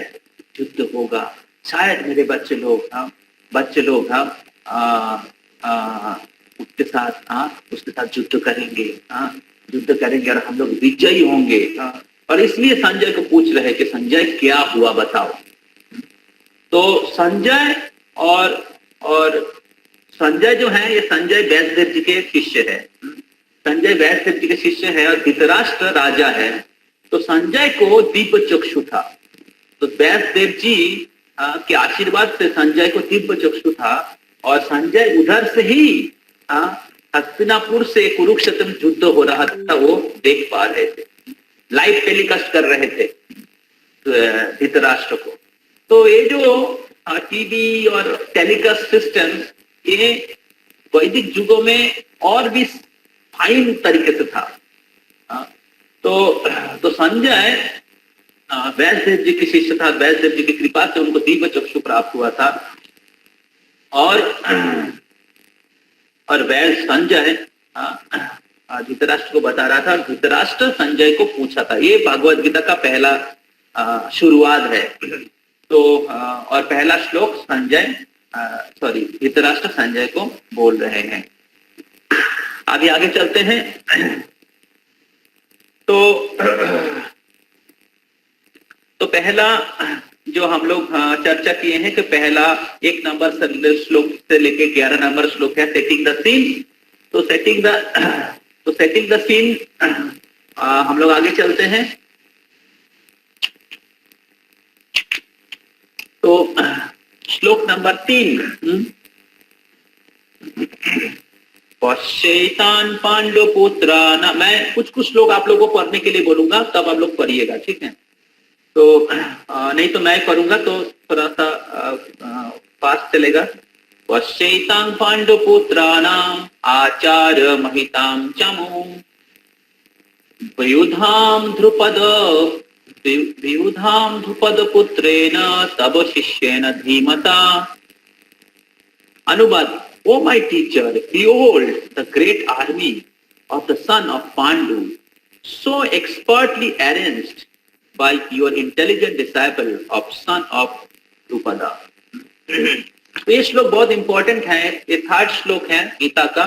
युद्ध होगा, शायद मेरे बच्चे लोग उसके साथ युद्ध करेंगे और हम लोग विजयी होंगे। और इसलिए संजय को पूछ रहे कि संजय क्या हुआ बताओ। तो संजय और संजय जो है, ये संजय व्यासदेव जी के शिष्य है, संजय व्यासदेव जी के शिष्य है और धृतराष्ट्र राजा है। तो संजय को दिव्य चक्षु था, तो व्यासदेव जी के आशीर्वाद से संजय को दिव्य चक्षु था और संजय उधर से ही हस्तिनापुर से कुरुक्षेत्र में युद्ध हो रहा था, वो देख पा रहे थे, लाइव टेलीकास्ट कर रहे थे धृतराष्ट्र को। तो ये जो टीवी और टेलीकास्ट सिस्टम, ये वैदिक युगों में और भी फाइन तरीके से था। तो संजय व्यासदेव जी के शिष्य था, व्यासदेव जी की कृपा से उनको दिव्य चक्षु प्राप्त हुआ था। और संजय धृतराष्ट्र को बता रहा था और धृतराष्ट्र संजय को पूछा था। ये भागवत गीता का पहला शुरुआत है। तो और पहला श्लोक धृतराष्ट्र संजय को बोल रहे हैं। आगे चलते हैं। तो पहला जो हम लोग चर्चा किए हैं कि पहला 1 नंबर श्लोक से लेके 11 नंबर श्लोक है सेटिंग द सीन। तो सेटिंग द सीन हम लोग आगे चलते हैं। तो श्लोक नंबर 3, पश्येतान पांडुपुत्रान। मैं कुछ श्लोक आप लोगों को पढ़ने के लिए बोलूंगा, तब आप लोग पढ़िएगा, ठीक है? तो नहीं तो मैं करूंगा तो थोड़ा सा फास्ट चलेगा। पश्येतां पांडुपुत्राणाम आचार्य महितां चमू व्युधां ध्रुपद पुत्रेण तब शिष्येन धीमता। अनुवाद: O my teacher, behold the great army of the son of Pandu, so expertly arranged by your intelligent disciple of son of Drupada. तो ये श्लोक बहुत इंपॉर्टेंट है, ये 3rd श्लोक है गीता का।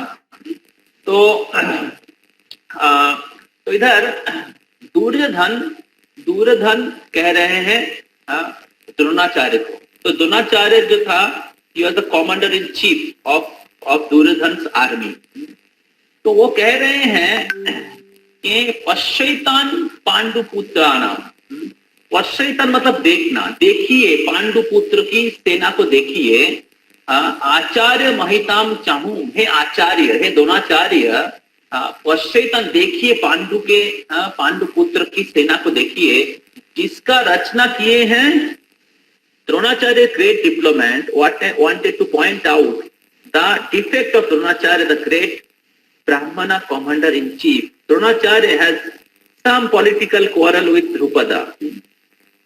तो इधर दुर्योधन कह रहे हैं द्रोणाचार्य को। तो द्रोणाचार्य जो था, he was the commander in chief of दुर्योधन's army। तो वो कह रहे हैं कि पश्येतान पांडुपुत्राणाम। पश्येतान मतलब देखना, देखिए पांडुपुत्र की सेना को देखिए। आचार्य महिताम चाहू, हे आचार्य, हे द्रोणाचार्य, पश्येतान देखिए पांडुपुत्र की सेना को देखिए, जिसका रचना किए हैं Dronacharya, great diplomat, wanted to point out the defect of Dronacharya, the great Brahmana commander-in-chief. Dronacharya has some political quarrel with Drupada.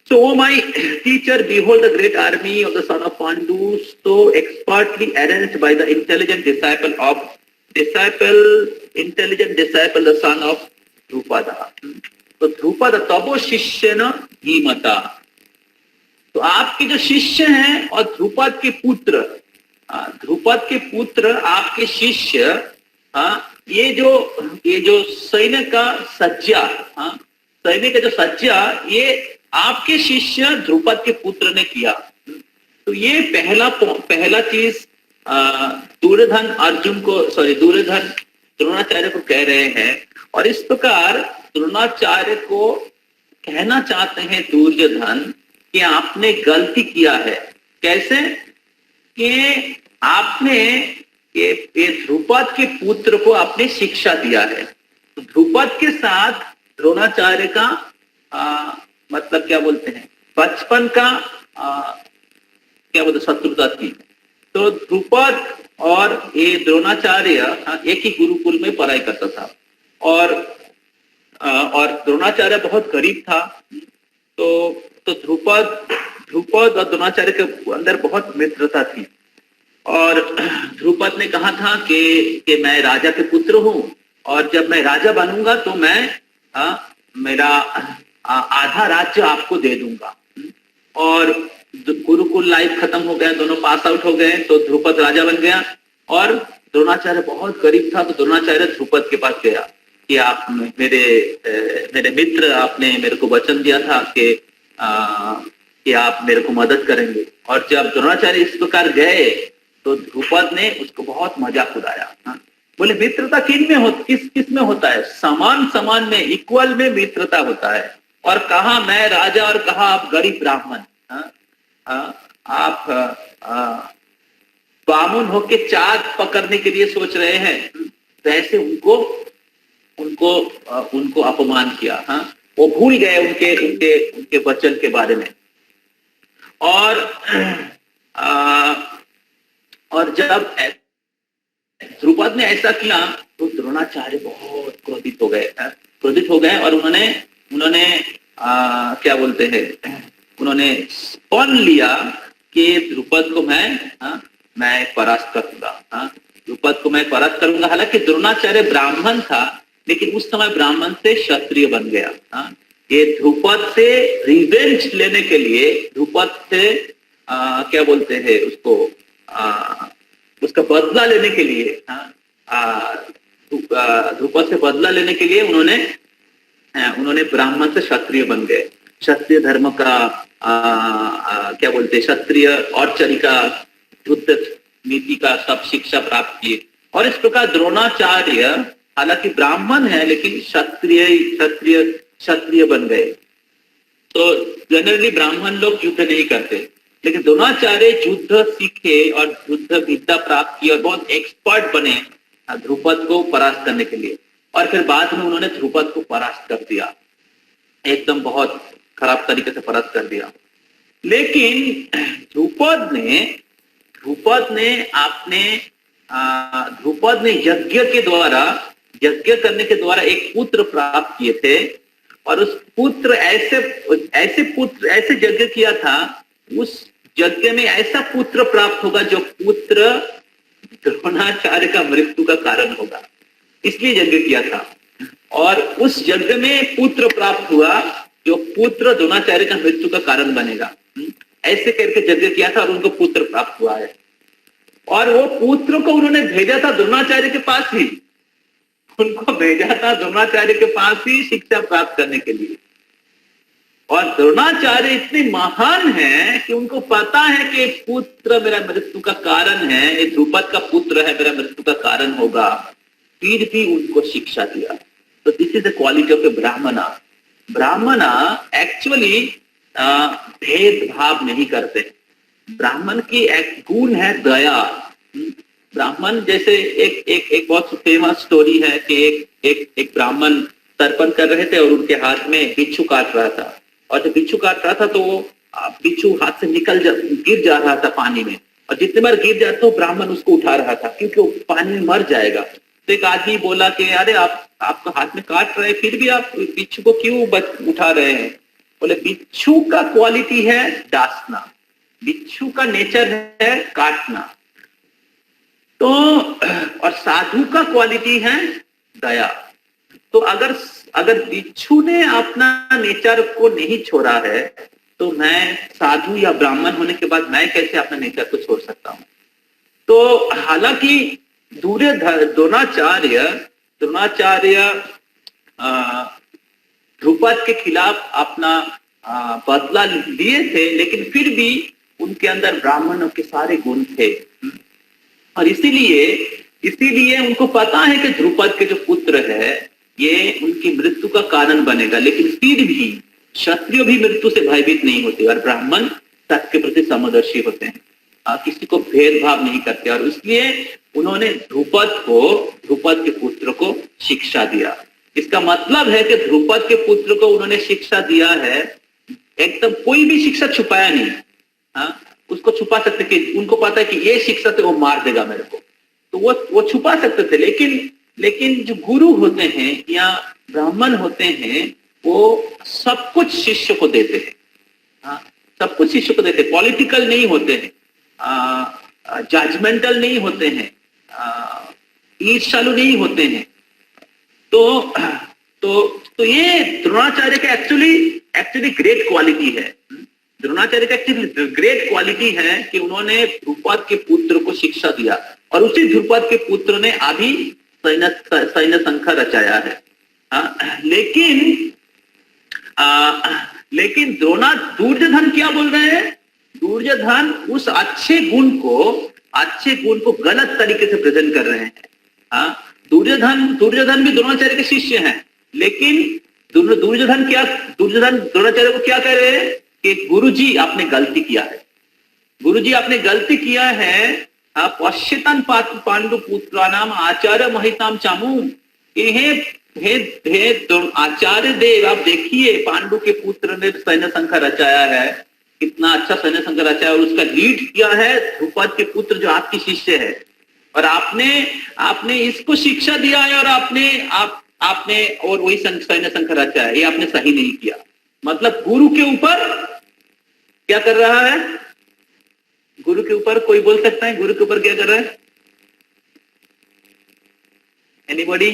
So, O my teacher, behold the great army of the son of Pandu, so expertly arranged by the intelligent disciple, the son of Drupada. So, Drupada tabo shishyena dhimata. तो आपके जो शिष्य हैं और ध्रुपद के पुत्र आपके शिष्य, ये जो सैन्य का सज्जा ये आपके शिष्य ध्रुपद के पुत्र ने किया। तो ये पहला चीज दुर्योधन द्रोणाचार्य को कह रहे हैं। और इस प्रकार द्रोणाचार्य को कहना चाहते हैं दुर्योधन कि आपने गलती किया है। कैसे? कि आपने ये ध्रुपद के पुत्र को आपने शिक्षा दिया है। तो ध्रुपद के साथ द्रोणाचार्य का मतलब क्या बोलते हैं, बचपन का क्या बोलते शत्रुता थी। तो ध्रुपद और ये द्रोणाचार्य एक ही गुरुकुल में पढ़ाई करता था। और और द्रोणाचार्य बहुत गरीब था। तो ध्रुपद और द्रोणाचार्य के अंदर बहुत मित्रता थी। और ध्रुपद ने कहा था कि मैं राजा के पुत्र हूं और जब मैं राजा बनूंगा तो मैं मेरा आधा राज्य आपको दे दूंगा। और गुरुकुल लाइफ खत्म हो गया, दोनों पास आउट हो गए, तो ध्रुपद राजा बन गया। और द्रोणाचार्य बहुत गरीब था, तो द्रोणाचार्य ध्रुपद के पास गया कि आप मेरे मित्र, आपने मेरे को वचन दिया था कि आप मेरे को मदद करेंगे। और जब द्रोणाचार्य इस प्रकार गए तो ध्रुपद ने उसको बहुत मजाक उड़ाया। बोले मित्रता किस में होता है? समान में, इक्वल में मित्रता होता है। और कहा मैं राजा और कहा आप गरीब ब्राह्मण। आप बामुन होके चाँद पकड़ने के लिए सोच रहे हैं, तो ऐसे उनको अपमान किया। वो भूल गए उनके वचन के बारे में। और जब ध्रुपद ने ऐसा किया तो द्रोणाचार्य बहुत क्रोधित हो गए और उन्होंने क्या बोलते हैं, उन्होंने पन लिया कि ध्रुपद को मैं परास्त करूंगा। ध्रुपद को मैं परास्त करूंगा। हालांकि द्रोणाचार्य ब्राह्मण था, लेकिन उस समय ब्राह्मण से क्षत्रिय बन गया। ये ध्रुपद से रिवेंज लेने के लिए, ध्रुपद से क्या बोलते हैं उसको, उसका बदला लेने के लिए, ध्रुपद से बदला लेने के लिए उन्होंने ब्राह्मण से क्षत्रिय बन गए। क्षत्रिय धर्म का क्या बोलते हैं, क्षत्रिय और चरिका, युद्ध नीति का सब शिक्षा प्राप्त किए। और इस प्रकार द्रोणाचार्य हालांकि ब्राह्मण है लेकिन क्षत्रिय बन गए। तो जनरली ब्राह्मण लोग युद्ध नहीं करते, लेकिन द्रोणाचार्य युद्ध सीखे और युद्ध विद्या प्राप्त की और बहुत एक्सपर्ट बने ध्रुपद को परास्त करने के लिए। और फिर बाद में उन्होंने ध्रुपद को परास्त कर दिया, एकदम बहुत खराब तरीके से परास्त कर दिया। लेकिन ध्रुपद ने यज्ञ करने के द्वारा एक पुत्र प्राप्त किए थे। और उस पुत्र ऐसे यज्ञ किया था, उस यज्ञ में ऐसा पुत्र प्राप्त होगा जो पुत्र द्रोणाचार्य का मृत्यु का कारण होगा, इसलिए यज्ञ किया था। और उस यज्ञ में पुत्र प्राप्त हुआ जो पुत्र द्रोणाचार्य का मृत्यु का कारण बनेगा। ऐसे करके यज्ञ किया था और उनको पुत्र प्राप्त हुआ है। और वो पुत्र को उन्होंने भेजा था द्रोणाचार्य के पास ही, उनको भेजा था द्रोणाचार्य के पास ही शिक्षा प्राप्त करने के लिए। और द्रोणाचार्य इतने महान हैं कि उनको पता है कि पुत्र मेरा मृत्यु का कारण है, ये ध्रुपद का पुत्र है, मेरा मृत्यु का कारण होगा, फिर भी उनको शिक्षा दिया। तो this is the quality of a Brahmana actually भेदभाव नहीं करते। ब्राह्मण की एक गुण है दया। ब्राह्मण जैसे एक बहुत फेमस स्टोरी है कि एक ब्राह्मण तर्पण कर रहे थे और उनके हाथ में बिच्छू काट रहा था। और जब बिच्छू काट रहा था तो वो बिच्छू हाथ से गिर जा रहा था पानी में। और जितने बार गिर जाता तो ब्राह्मण उसको उठा रहा था क्योंकि वो पानी में मर जाएगा। तो एक आदमी बोला कि अरे आपका हाथ में काट रहे फिर भी आप बिच्छू को क्यों उठा रहे हैं? बोले बिच्छू का क्वालिटी है डांसना, बिच्छू का नेचर है काटना। तो और साधु का क्वालिटी है दया। तो अगर बिच्छू ने अपना नेचर को नहीं छोड़ा है तो मैं साधु या ब्राह्मण होने के बाद मैं कैसे अपना नेचर को छोड़ सकता हूं? तो हालांकि द्रोणाचार्य ध्रुपद के खिलाफ अपना बदला लिए थे, लेकिन फिर भी उनके अंदर ब्राह्मणों के सारे गुण थे। और इसीलिए उनको पता है कि ध्रुपद के जो पुत्र है ये उनकी मृत्यु का कारण बनेगा। लेकिन फिर भी क्षत्रिय भी मृत्यु से भयभीत नहीं होते और ब्राह्मण सत्य के प्रति समदर्शी होते हैं, किसी को भेदभाव नहीं करते। और इसलिए उन्होंने ध्रुपद के पुत्र को शिक्षा दिया। इसका मतलब है कि ध्रुपद के पुत्र को उन्होंने शिक्षा दिया है, एकदम कोई भी शिक्षा छुपाया नहीं। उसको छुपा सकते कि उनको पता है कि ये शिक्षा से वो मार देगा मेरे को, तो वो छुपा सकते थे। लेकिन जो गुरु होते हैं या ब्राह्मण होते हैं वो सब कुछ शिष्य को देते हैं, हाँ, सब कुछ शिष्य को देते हैं, पॉलिटिकल नहीं होते हैं, जजमेंटल नहीं होते हैं, ईर्ष्यालु नहीं होते हैं। तो ये द्रोणाचार्य का एक्चुअली ग्रेट क्वालिटी है। द्रोणाचार्य का एक्चुअली ग्रेट क्वालिटी है कि उन्होंने ध्रुपद के पुत्र को शिक्षा दिया और उसी ध्रुपद के पुत्र ने अभी सैन्य संख्या रचाया है। लेकिन दुर्योधन क्या बोल रहे हैं? दुर्योधन उस अच्छे गुण को गलत तरीके से प्रेजेंट कर रहे हैं। दुर्योधन भी द्रोणाचार्य के शिष्य हैं, लेकिन दुर्योधन द्रोणाचार्य को क्या कह रहे हैं कि गुरुजी आपने गलती किया है, गुरुजी आपने गलती किया है। पश्यतन पांडु पुत्राणाम आचार्य महिताम चामू, हे आचार्य देव आप देखिए पांडु के पुत्र ने सैन्य संख्या रचाया है, कितना अच्छा सैन्य संख्या रचाया, और उसका लीड किया है ध्रुपद के पुत्र जो आपकी शिष्य है, और आपने इसको शिक्षा दिया है और आपने और वही सैन्य संख्या रचा है, ये आपने सही नहीं किया। मतलब गुरु के ऊपर क्या कर रहा है? गुरु के ऊपर कोई बोल सकता है गुरु के ऊपर क्या कर रहा है? Anybody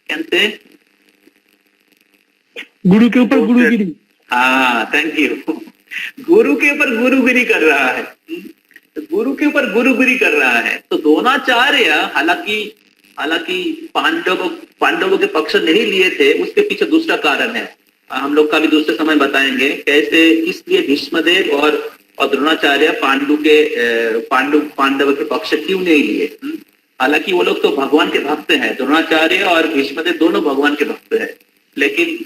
can say? गुरु के ऊपर गुरुगिरी। हाँ, थैंक यू। गुरु के ऊपर गुरुगिरी कर रहा है, तो गुरु के ऊपर गुरुगिरी कर रहा है। तो द्रोणाचार्य हालांकि पांडवों के पक्ष नहीं लिए थे, उसके पीछे दूसरा कारण है, हम लोग का भी दूसरे समय बताएंगे कैसे, इसलिए भीष्मदेव और द्रोणाचार्य पांडव के पक्ष क्यों नहीं लिए। हालांकि वो लोग तो भगवान के भक्त हैं, द्रोणाचार्य और भीष्मदेव दोनों भगवान के भक्त हैं, लेकिन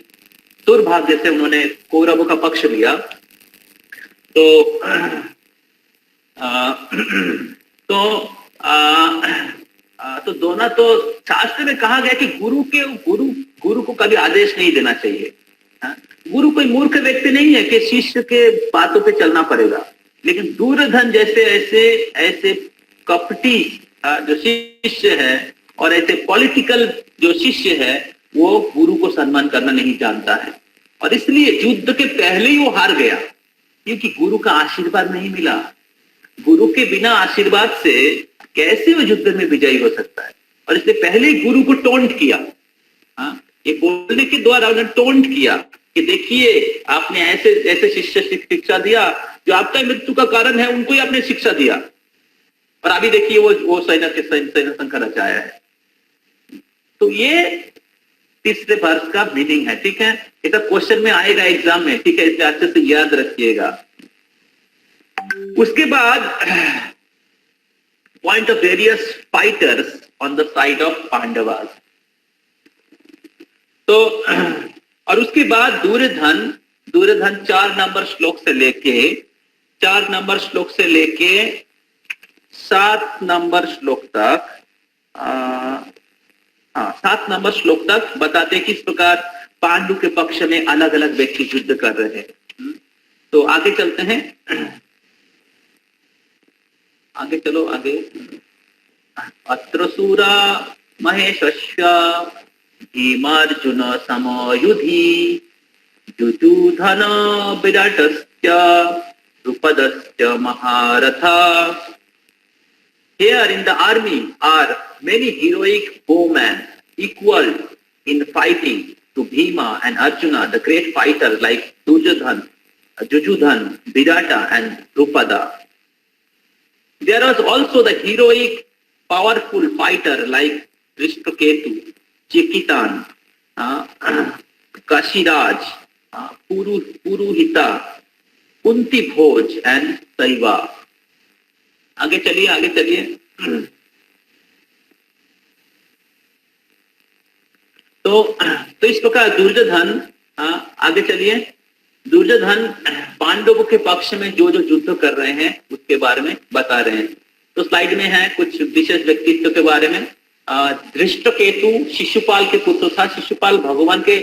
दुर्भाग्य से उन्होंने कौरवों का पक्ष लिया। तो दोनों, तो शास्त्र में कहा गया कि गुरु को कभी आदेश नहीं देना चाहिए। गुरु कोई मूर्ख व्यक्ति नहीं है कि शिष्य के बातों पे चलना पड़ेगा, लेकिन दुर्योधन जैसे ऐसे कपटी जो शिष्य है और ऐसे पॉलिटिकल जो शिष्य है, वो गुरु को सम्मान करना नहीं जानता है, और इसलिए युद्ध के पहले ही वो हार गया, क्योंकि गुरु का आशीर्वाद नहीं मिला। गुरु के बिना आशीर्वाद से कैसे वो युद्ध में विजयी हो सकता है? और इसलिए पहले ही गुरु को टोंट किया, ये बोलने के द्वारा उन्होंने टोंट किया कि देखिए आपने ऐसे शिष्य शिक्षा दिया जो आपका मृत्यु का कारण है, उनको ही आपने शिक्षा दिया, और अभी देखिए वो सैन्य संख्या रचाया है। तो ये तीसरे वर्ष का मीनिंग है, ठीक है। एक क्वेश्चन में आएगा एग्जाम में, ठीक है, इसलिए अच्छे से याद रखिएगा। उसके बाद point of various fighters on the side of Pandavas. तो और उसके बाद दुर्योधन 4 नंबर श्लोक से लेके 7 नंबर श्लोक तक 7 नंबर श्लोक तक बताते किस प्रकार पांडु के पक्ष में अलग अलग व्यक्ति युद्ध कर रहे हैं। तो आगे चलते हैं, आगे चलो आगे। अत्र सूरा महेशस्य Bhimarjun समयुधि युयुधन विराटस्य द्रुपदस्य महारथा। Here in the army are many heroic bowmen equal in fighting to Bhima and Arjuna, the great fighters like Duryodhan, Virata and Drupada. There was also the heroic, powerful fighter like Drishtaketu, Chekitan, Kashiraj, Puruhita, Kunti Bhoj and Saiva. आगे चलिए। तो इस प्रकार दुर्योधन, आगे चलिए। दुर्योधन पांडवों के पक्ष में जो युद्ध कर रहे हैं उसके बारे में बता रहे हैं। तो स्लाइड में है कुछ विशेष व्यक्तित्व के बारे में। धृष्टकेतु शिशुपाल के पुत्र था। शिशुपाल भगवान के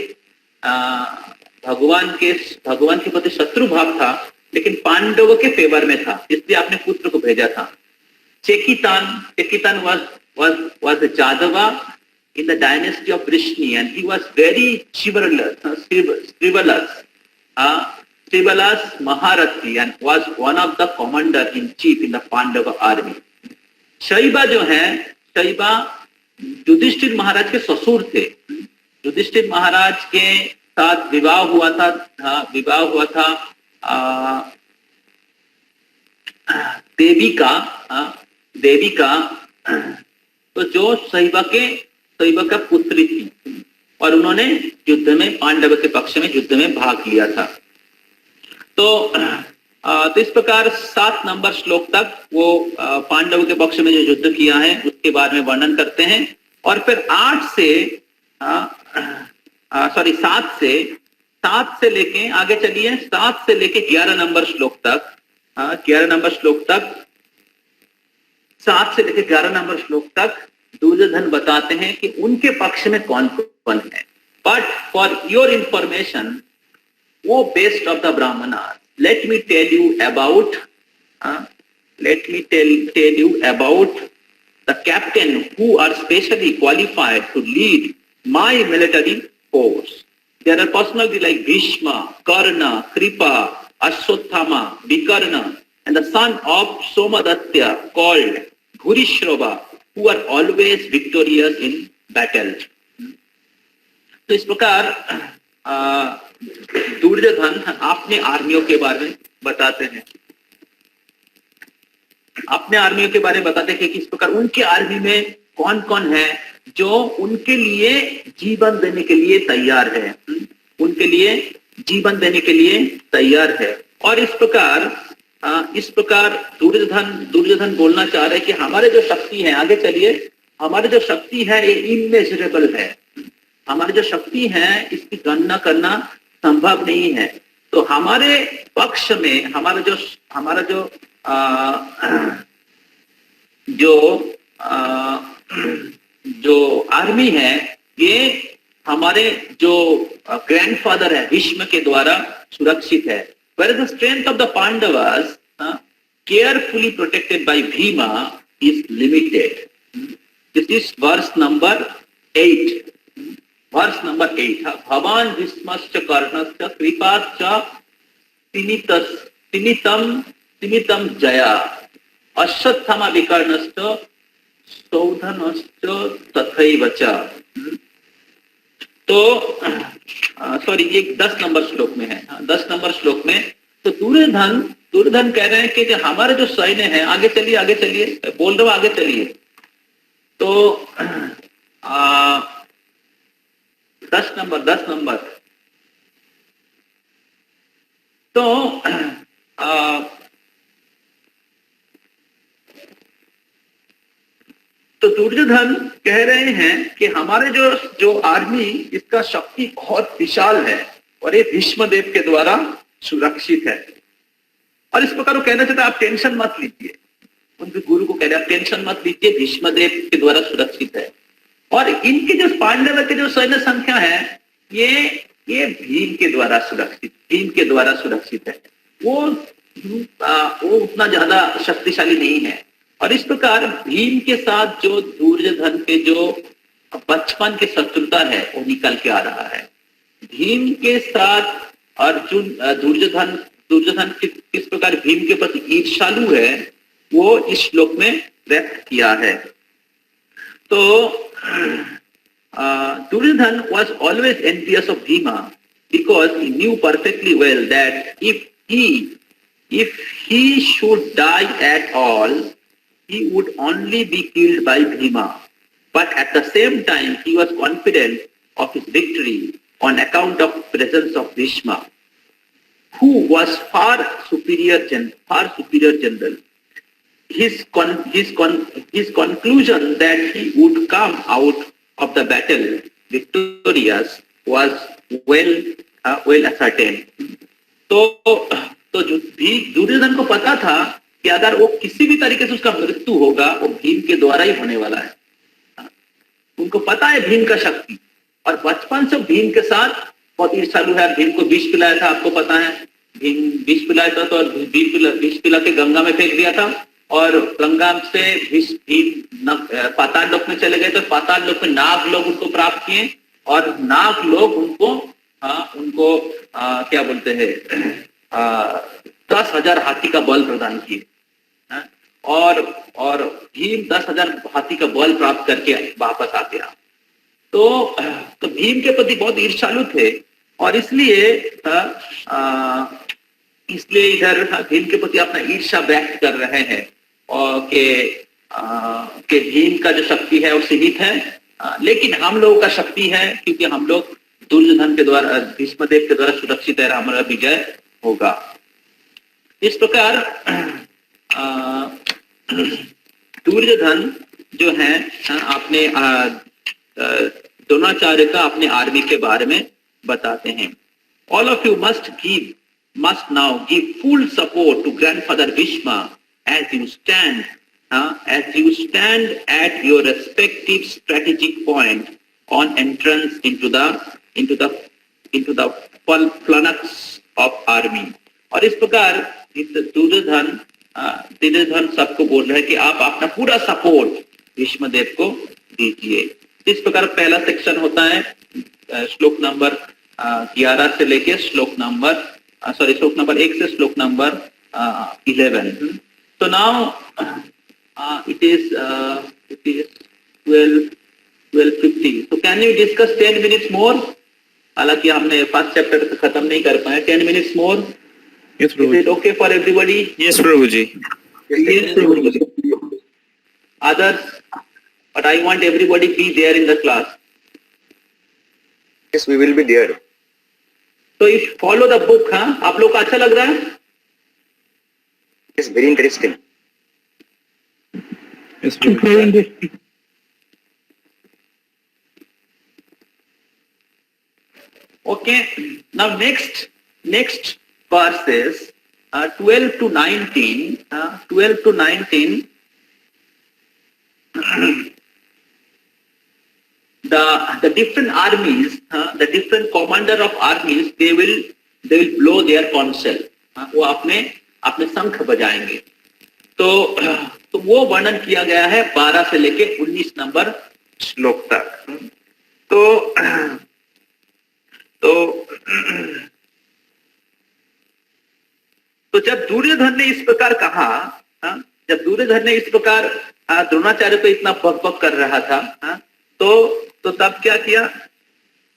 प्रति शत्रु भाव था, लेकिन पांडवों के फेवर में था, इसलिए अपने पुत्र को भेजा था। Chekitana was Yadava in the dynasty of Vrishni, and he was very frivolous Maharathi, and was one of the commander in chief in the Pandava army. Shaiba जो है, शैबा युधिष्ठिर महाराज के ससुर थे। युधिष्ठिर महाराज के साथ विवाह हुआ था देवी का, तो जो शैबा का पुत्री थी, और उन्होंने युद्ध में पांडव के पक्ष में युद्ध में भाग लिया था। तो इस प्रकार 7 नंबर श्लोक तक वो पांडव के पक्ष में जो युद्ध किया है उसके बारे में वर्णन करते हैं। और फिर 7 से लेके आगे चलिए, 7 से लेके 11 नंबर श्लोक तक, 7 से लेके 11 नंबर श्लोक तक दुर्योधन बताते हैं कि उनके पक्ष में कौन कौन है। बट फॉर योर इंफॉर्मेशन, वो best of the Brahmanas, let me tell you about the captain who are specially qualified to lead my military force. There are personalities like Bhishma, Karna, Kripa, Ashwatthama, Vikarna, and the son of Somadatya called Bhurishrava, who are always victorious in battle. तो इस प्रकार दुर्योधन अपने आर्मियों के बारे में बताते हैं, कि किस प्रकार उनकी आर्मी में कौन कौन है जो उनके लिए जीवन देने के लिए तैयार है, और इस प्रकार दुर्योधन बोलना चाह रहे हैं कि हमारे जो शक्ति है, आगे चलिए, हमारी जो शक्ति है ये इमेजरेबल है, हमारी जो शक्ति है इसकी गणना करना संभव नहीं है। तो हमारे पक्ष में हमारा जो आर्मी है, ये हमारे जो ग्रैंडफादर है भीष्म के द्वारा सुरक्षित है। Whereas the strength of the Pandavas, carefully protected by Bhima, is limited. This is verse number 8. Bhavan Bhishmascha Karnascha Kripascha Tinitam Jaya Ashwathama Vikarnascha Saudhanascha Tathaivacha। तो सॉरी, ये 10 नंबर श्लोक में है, 10 नंबर श्लोक में। तो दुर्योधन कह रहे हैं कि जो हमारे जो सैन्य है, आगे चलिए, बोल रहा हूं, आगे चलिए। तो 10 नंबर तो दुर्योधन कह रहे हैं कि हमारे जो आर्मी, इसका शक्ति बहुत विशाल है और ये भीष्मदेव के द्वारा सुरक्षित है। और इस प्रकार वो कहना चाहता है आप टेंशन मत लीजिए, उनके गुरु को कह रहे हैं आप टेंशन मत लीजिए, भीष्मदेव के द्वारा सुरक्षित है। और इनकी जो पांडव के जो सैन्य संख्या है, ये भीम के द्वारा सुरक्षित है। वो उतना ज्यादा शक्तिशाली नहीं है। और इस प्रकार भीम के साथ जो दुर्योधन के जो बचपन के शत्रुता है वो निकल के आ रहा है। भीम के साथ दुर्योधन किस प्रकार भीम के प्रति ईर्ष्यालु है, वो इस श्लोक में व्यक्त किया है। तो Duryodhan was always envious of Bhima because he knew perfectly well that if he should die at all, he would only be killed by Bhima. But at the same time, he was confident of his victory on account of presence of Bhishma, who was far superior general. His conclusion that he would come out of the battle victorious was well ascertained. तो दुर्योधन को पता था कि अगर वो किसी भी तरीके से उसका मृत्यु होगा, वो भीम के द्वारा ही होने वाला है। उनको पता है भीम का शक्ति, और बचपन से भीम के साथ बहुत ईर्ष्यालु है। भीम को विष पिलाया था, आपको पता है, भीम विष पिलाया था, तो विष पिला के गंगा में फेंक दिया था, और लंगाम से भीम पाताल लोक में चले गए, तो पाताल लोक में नाग लोग उनको प्राप्त किए और नाग लोग उनको क्या बोलते हैं 10,000 हाथी का बल प्रदान किए। और भीम 10,000 हाथी का बल प्राप्त करके वापस आ गया। तो भीम के प्रति बहुत ईर्ष्यालु थे और इसलिए इधर भीम के प्रति अपना ईर्ष्या व्यक्त कर रहे हैं और के भीम का जो शक्ति है वो सीमित है, लेकिन हम लोगों का शक्ति है क्योंकि हम लोग दुर्योधन के द्वारा, भीष्मदेव के द्वारा सुरक्षित है, हमारा विजय होगा। इस प्रकार दुर्योधन जो है अपने द्रोणाचार्य का अपने आर्मी के बारे में बताते हैं। All of you must now give full support to grandfather Bhishma as you stand at your respective strategic point on entrance into the phalanx of army। और इस प्रकार दुर्योधन सबको बोल रहे हैं कि आप अपना पूरा सपोर्ट भीष्मदेव को दीजिए। इस प्रकार पहला सेक्शन होता है श्लोक नंबर 11 से लेके श्लोक नंबर 1 से श्लोक number 11। So now it is 12:50। So can you discuss 10 minutes more? हालांकि हमने फर्स्ट चैप्टर तो खत्म नहीं कर पाए। 10 minutes more? Yes, Prabhu. Is it okay for everybody? Yes, Prabhuji. Yes, Prabhuji. Others, but I want everybody be there in the class. Yes, we will be there. So you follow the book, हाँ? आप लोग को अच्छा लग रहा है? It's very interesting. Yes, Prabhuji. Okay. Now next verses 12 to 19. 12 to 19. The different armies, the different commander of armies, they will blow their council। वो अपने शंख बजाएंगे। तो वो वर्णन किया गया है 12 से लेके 19 नंबर श्लोक तक। तो जब दुर्योधन ने इस प्रकार कहा, जब दुर्योधन ने इस प्रकार द्रोणाचार्य को इतना बक कर रहा था, तो तब क्या किया?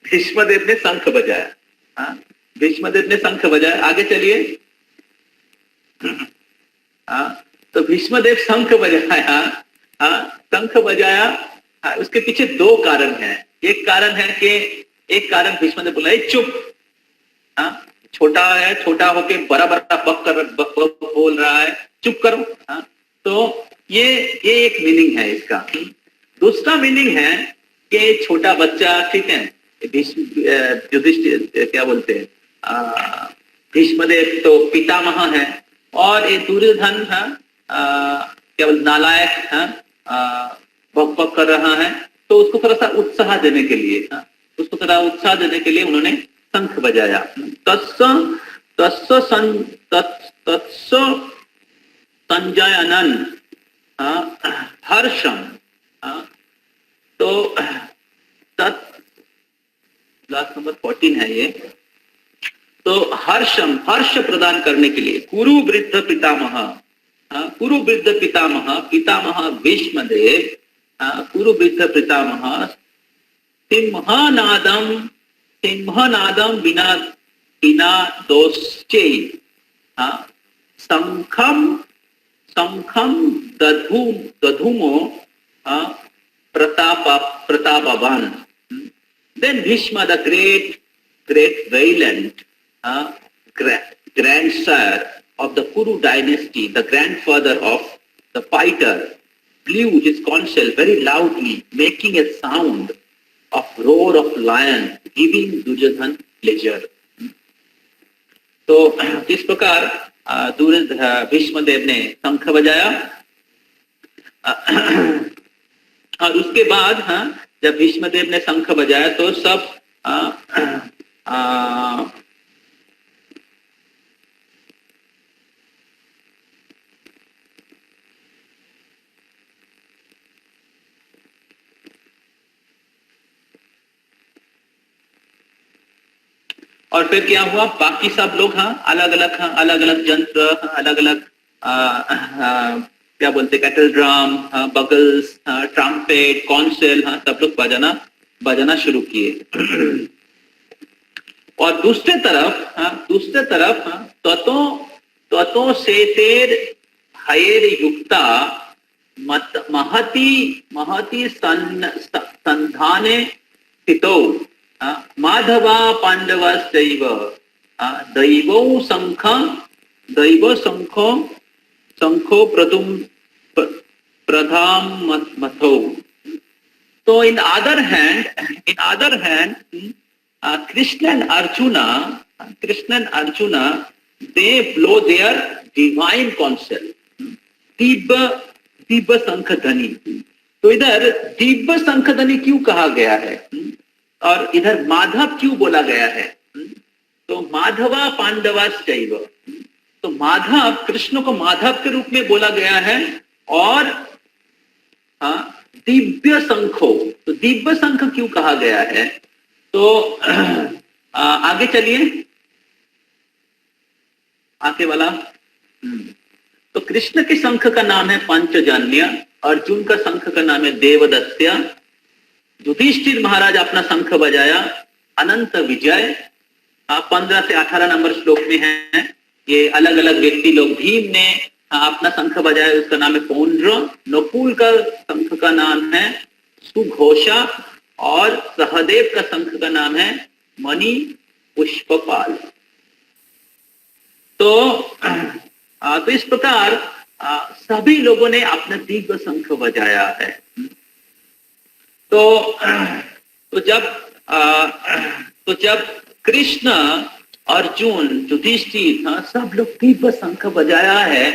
भीष्मदेव ने शंख बजाया। भीष्मदेव ने शंख बजाया। आगे चलिए। तो भीष्मदेव शंख बजाया। उसके पीछे दो कारण हैं। एक कारण भीष्मदेव बोला चुप, छोटा होके बड़ा बक बोल रहा है, चुप करो। तो ये एक मीनिंग है इसका। दूसरा मीनिंग है कि छोटा बच्चा, ठीक है, युधिष्ठिर क्या बोलते हैं, भीष्मदेव तो पितामह है और ये दुर्योधन क्या बोलते नालायक है, बक कर रहा है। तो उसको थोड़ा सा उत्साह देने के लिए उन्होंने शंख बजाया। तत्स संजयनन हर्षम। तो लास्ट नंबर 14 है ये। तो हर्ष प्रदान करने के लिए कुरुवृद्ध पितामह भीष्मदेव, कुरुवृद्ध पितामह सिंहनादम बिना दोषे शंखम दधुमो प्रतापवान। Then Bhishma, the great valiant grandsire of the Kuru dynasty, the grandfather of the fighter, blew his conch shell very loudly, making a sound of roar of lion, giving Duryodhan pleasure। तो इस प्रकार भीष्मदेव ने शंख बजाया। और उसके बाद जब भीष्मदेव ने शंख बजाया तो सब और फिर क्या हुआ, बाकी सब लोग अलग अलग यंत्र, अलग अलग क्या बोलते, कैटल ड्रम, बगल्स, ट्रम्पेट, कॉन्सेल, सब लोग बजाना शुरू किए। और दूसरे तरफ ततो सेतेर हयेर युक्ता महती संधाने स्थितौ Madhava पांडवश्चैव शंखो प्रधाम मथौ। So in other hand, Krishna and Arjuna, they blow their divine counsel, Divya शंख ध्वनि। तो इधर दिव्य शंख ध्वनि क्यों कहा गया है और इधर माधव क्यों बोला गया है? तो माधवा पांडवाश्चैव, तो माधव, कृष्ण को माधव के रूप में बोला गया है। और दिव्य शंखो, तो दिव्य शंख क्यों कहा गया है? तो आगे चलिए, आगे वाला। तो कृष्ण के शंख का नाम है पंचजन्य, अर्जुन का शंख का नाम है देवदत्त्य, युधिष्ठिर महाराज अपना शंख बजाया अनंत विजय। 15 से 18 नंबर श्लोक में है, ये अलग अलग व्यक्ति लोग। भीम ने अपना शंख बजाया, उसका नाम है पौंड्र। नकुल का शंख का नाम है सुघोषा और सहदेव का शंख का नाम है मणि पुष्पपाल। तो इस प्रकार सभी लोगों ने अपना दिव्य शंख बजाया है। तो जब कृष्ण, अर्जुन, युधिष्ठिर, सब लोग दिव्य शंख बजाया है,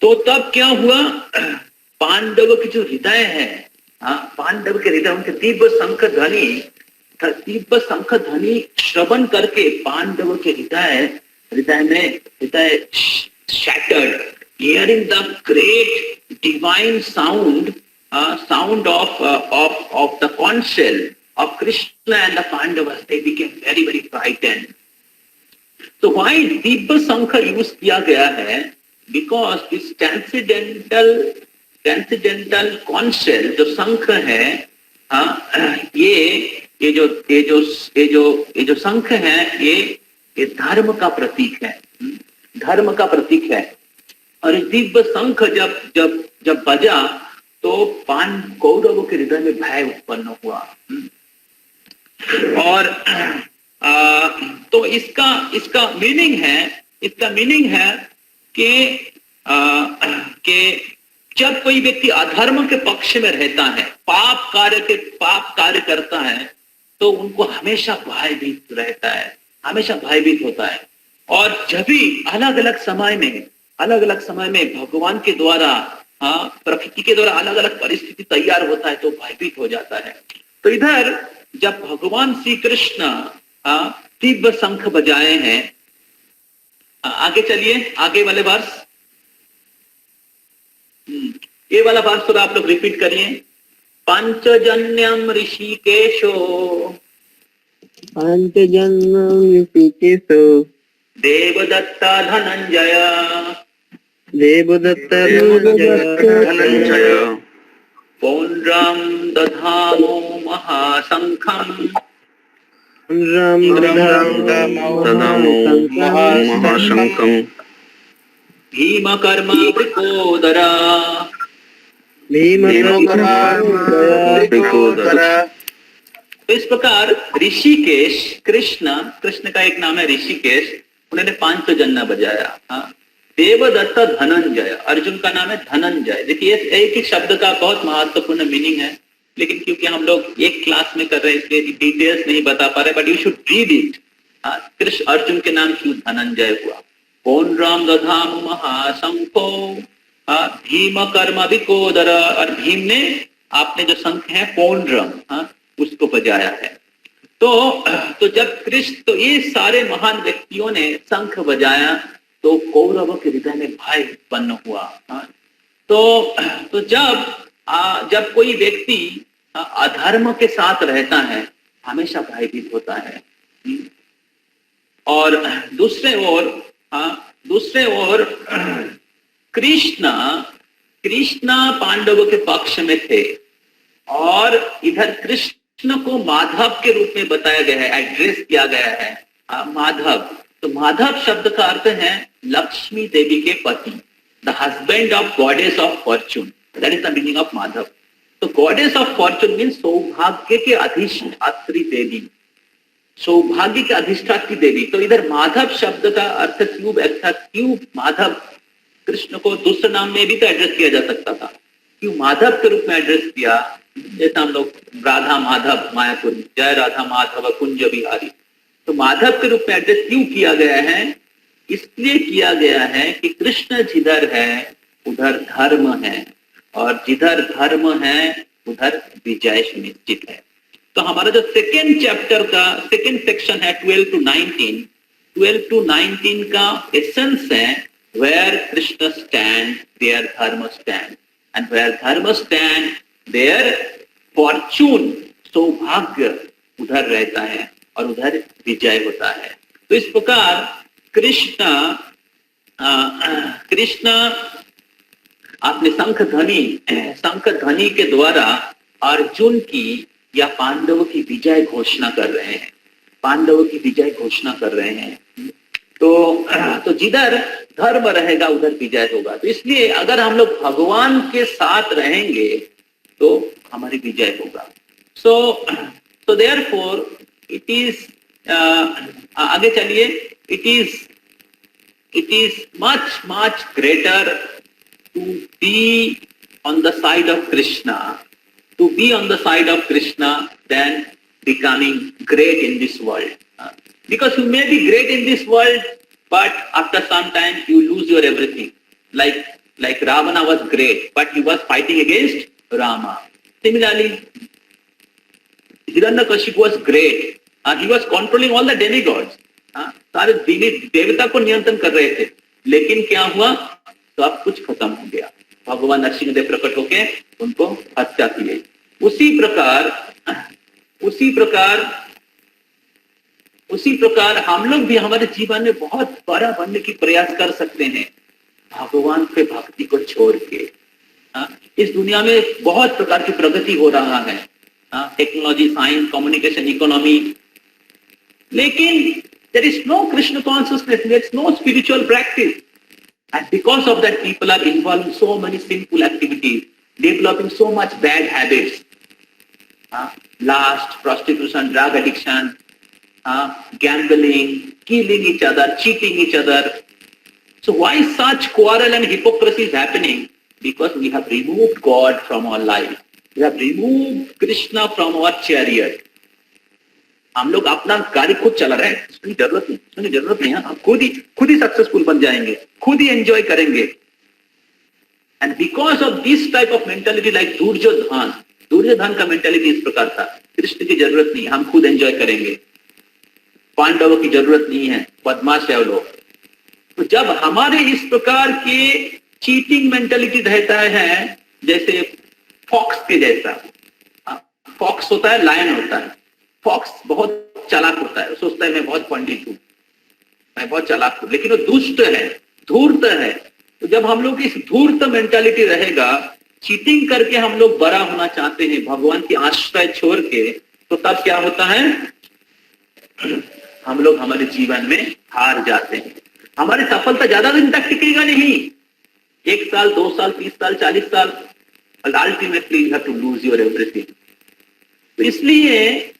तो तब क्या हुआ, पांडव के जो हृदय है, पांडव के हृदय, उनके दिव्य शंख ध्वनि श्रवण करके पांडव के हृदय shattered, hearing the great divine sound of the counsel of Krishna and the Pandavas. They became very very frightened. So why Divya Shankha use किया गया है? Because this transcendental counsel जो शंख है, ये जो शंख है, ये धर्म का प्रतीक है, धर्म का प्रतीक है। और इस दिव्य शंख जब बजा तो कौरवों के हृदय में भय उत्पन्न हुआ। और तो इसका मीनिंग है कि जब कोई व्यक्ति अधर्म के पक्ष में रहता है, पाप कार्य करता है, तो उनको हमेशा भयभीत रहता है, हमेशा भयभीत होता है। और जब भी अलग अलग समय में भगवान के द्वारा, प्रकृति के द्वारा अलग अलग परिस्थिति तैयार होता है, तो भयभीत हो जाता है। तो इधर जब भगवान श्री कृष्ण दिव्य शंख बजाए हैं, आगे चलिए, आगे वाले वर्ष, ये वाला वर्ष थोड़ा आप लोग रिपीट करिए। पंचजन्यम ऋषिकेशो, पंचजन्यम ऋषिकेशो, देवदत्ता धनंजय, देवदत्ता धनंजय, पौंड्रम दधामो महाशंखम, महाशंकम, भीमकर्मा वृकोदरा, तो इस प्रकार ऋषिकेश, कृष्ण का एक नाम है ऋषिकेश, उन्होंने पांचजन्य बजाया। देवदत्त धनंजय, अर्जुन का नाम है धनंजय। देखिए एक ही शब्द का बहुत महत्वपूर्ण मीनिंग है, लेकिन क्योंकि हम लोग एक क्लास में कर रहे हैं इसलिए डिटेल्स नहीं बता पा रहे, but you should read it. Krishna Arjun के नाम क्यों धनंजय हुआ? पौंड्रम दधाम महाशंखो भीम कर्म विकोदर, और भीम ने आपने जो शंख है पौंड्रम, उसको बजाया है। तो जब कृष्ण, तो ये सारे महान व्यक्तियों ने शंख बजाया, तो कौरवों के हृदय में भय उत्पन्न हुआ। तो जब कोई व्यक्ति अधर्म के साथ रहता है, हमेशा भयभीत होता है। और दूसरे ओर कृष्णा पांडवों के पक्ष में थे और इधर कृष्ण को माधव के रूप में बताया गया है, एड्रेस किया गया है। माधव, तो माधव शब्द का अर्थ है लक्ष्मी देवी के पति, the husband of goddess of Fortune, that is the meaning of Madhav. तो गॉडेस ऑफ फॉर्चून मीन्स सौभाग्य के अधिष्ठात्री देवी, सौभाग्य के अधिष्ठात्री देवी। तो इधर माधव शब्द का अर्थ क्यों माधव, कृष्ण को दूसरे नाम में भी तो एड्रेस किया जा सकता था, क्यों माधव के रूप में एड्रेस किया? जैसे हम लोग राधा माधव मायापुर, जय राधा माधव कुंज बिहारी, तो माधव के रूप में एड्रेस क्यों किया गया है? इसलिए किया गया है कि कृष्ण जिधर है उधर धर्म है, और जिधर धर्म है उधर विजय सुनिश्चित है। तो हमारा जो सेकेंड चैप्टर का सेकेंड सेक्शन है 12 to 19 का एसेंस है वेयर कृष्ण स्टैंड देयर धर्म स्टैंड, एंड वेयर धर्म स्टैंड देयर फॉर्चून, सौभाग्य उधर रहता है और उधर विजय होता है। तो इस प्रकार कृष्ण अपने शंख ध्वनि के द्वारा अर्जुन की या पांडवों की विजय घोषणा कर रहे हैं, पांडवों की विजय घोषणा कर रहे हैं। तो जिधर धर्म रहेगा उधर विजय होगा। तो इसलिए अगर हम लोग भगवान के साथ रहेंगे तो हमारी विजय होगा। सो देयरफॉर इट इज, आगे चलिए, it is much greater to be on the side of Krishna, to be on the side of Krishna than becoming great in this world. Because you may be great in this world, but after some time you lose your everything. Like Ravana was great, but he was fighting against Rama. Similarly, Hiranyakashipu was great. He was controlling all the demigods. सारे देवता को नियंत्रण कर रहे थे, लेकिन क्या हुआ? सब कुछ खत्म हो गया। भगवान नरसिंहदेव प्रकट होके उनको हत्या की गई। उसी प्रकार हम लोग भी हमारे जीवन में बहुत बड़ा बनने की प्रयास कर सकते हैं भगवान पे भक्ति को छोड़ के। इस दुनिया में बहुत प्रकार की प्रगति हो रहा है, टेक्नोलॉजी, साइंस, कम्युनिकेशन, इकोनॉमी, लेकिन there is no Krishna consciousness, there is no spiritual practice. And because of that, people are involved in so many sinful activities, developing so much bad habits. Lust, prostitution, drug addiction, gambling, killing each other, cheating each other. So why such quarrel and hypocrisy is happening? Because we have removed God from our life. We have removed Krishna from our chariot. हम लोग अपना गाड़ी खुद चला रहे हैं, उसकी जरूरत नहीं है। हम खुद ही सक्सेसफुल बन जाएंगे, खुद ही एंजॉय करेंगे। And because of this type of mentality, like Duryodhana का मेंटालिटी इस प्रकार था, कृष्ण की जरूरत नहीं, हम खुद एंजॉय करेंगे, पांडवों की जरूरत नहीं है, बदमाश है वो लोग। तो जब हमारे इस प्रकार के चीटिंग मेंटालिटी रहता है, जैसे फॉक्स के जैसा, फॉक्स होता है, लायन होता है। फॉक्स बहुत चालाक होता है, सोचता है मैं बहुत पंडित हूं, मैं बहुत चालाक हूं, लेकिन वो दुष्ट है, धूर्त है। तो जब हम लोग इस धूर्त मेंटालिटी रहेगा, चीटिंग करके हम लोग बड़ा होना चाहते हैं भगवान की आश्रय छोड़ के, तो तब क्या होता है? हम लोग हमारे जीवन में हार जाते हैं। हमारी सफलता ज्यादा दिन तक टिकेगा नहीं, 1 साल, 2 साल, 30 साल, 40 साल, ultimately you have to lose your everything. तो इसलिए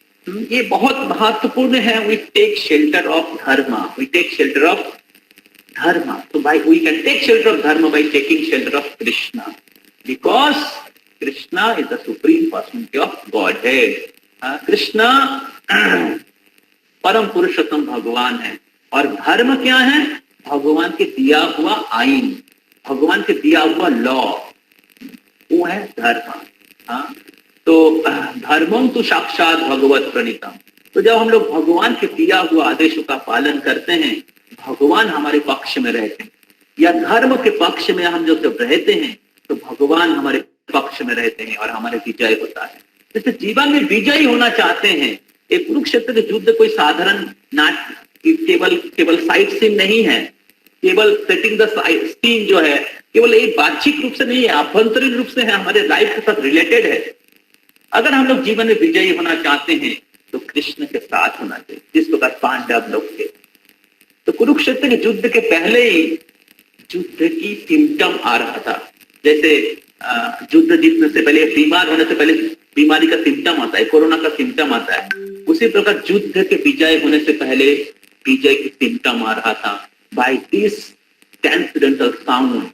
ये बहुत महत्वपूर्ण है। We take shelter of dharma, we take shelter of dharma. तो भाई we can take shelter of dharma by taking shelter of Krishna, because Krishna is the supreme personality of Godhead. Krishna परम पुरुषोत्तम भगवान है, और धर्म क्या है? भगवान के दिया हुआ आईन, भगवान के दिया हुआ लॉ, वो है धर्म। तो धर्मम तो साक्षात भगवत प्रणीतम। तो जब हम लोग भगवान के दिया हुआ आदेशों का पालन करते हैं, भगवान हमारे पक्ष में रहते हैं, या धर्म के पक्ष में हम जब रहते हैं तो भगवान हमारे पक्ष में रहते हैं और हमारे विजय होता है। जैसे जीवन में विजयी होना चाहते हैं, एक कुरुक्षेत्र के युद्ध कोई साधारण कि केवल साइट सीन नहीं है, केवल सेटिंग द सीन जो है केवल एक बाह्यिक रूप से नहीं है, आभ्यंतरीण रूप से है, हमारे लाइफ के साथ रिलेटेड है। अगर हम लोग जीवन में विजयी होना चाहते हैं तो कृष्ण के साथ होना चाहिए, जिस प्रकार पांडव लोग थे। तो कुरुक्षेत्र के युद्ध के पहले ही युद्ध की सिम्टम आ रहा था। जैसे युद्ध जीतने से पहले, बीमार होने से पहले बीमारी का सिम्टम आता है, कोरोना का सिम्टम आता है, उसी प्रकार युद्ध के विजय होने से पहले विजय की सिम्टम आ रहा था। By this transcendental sound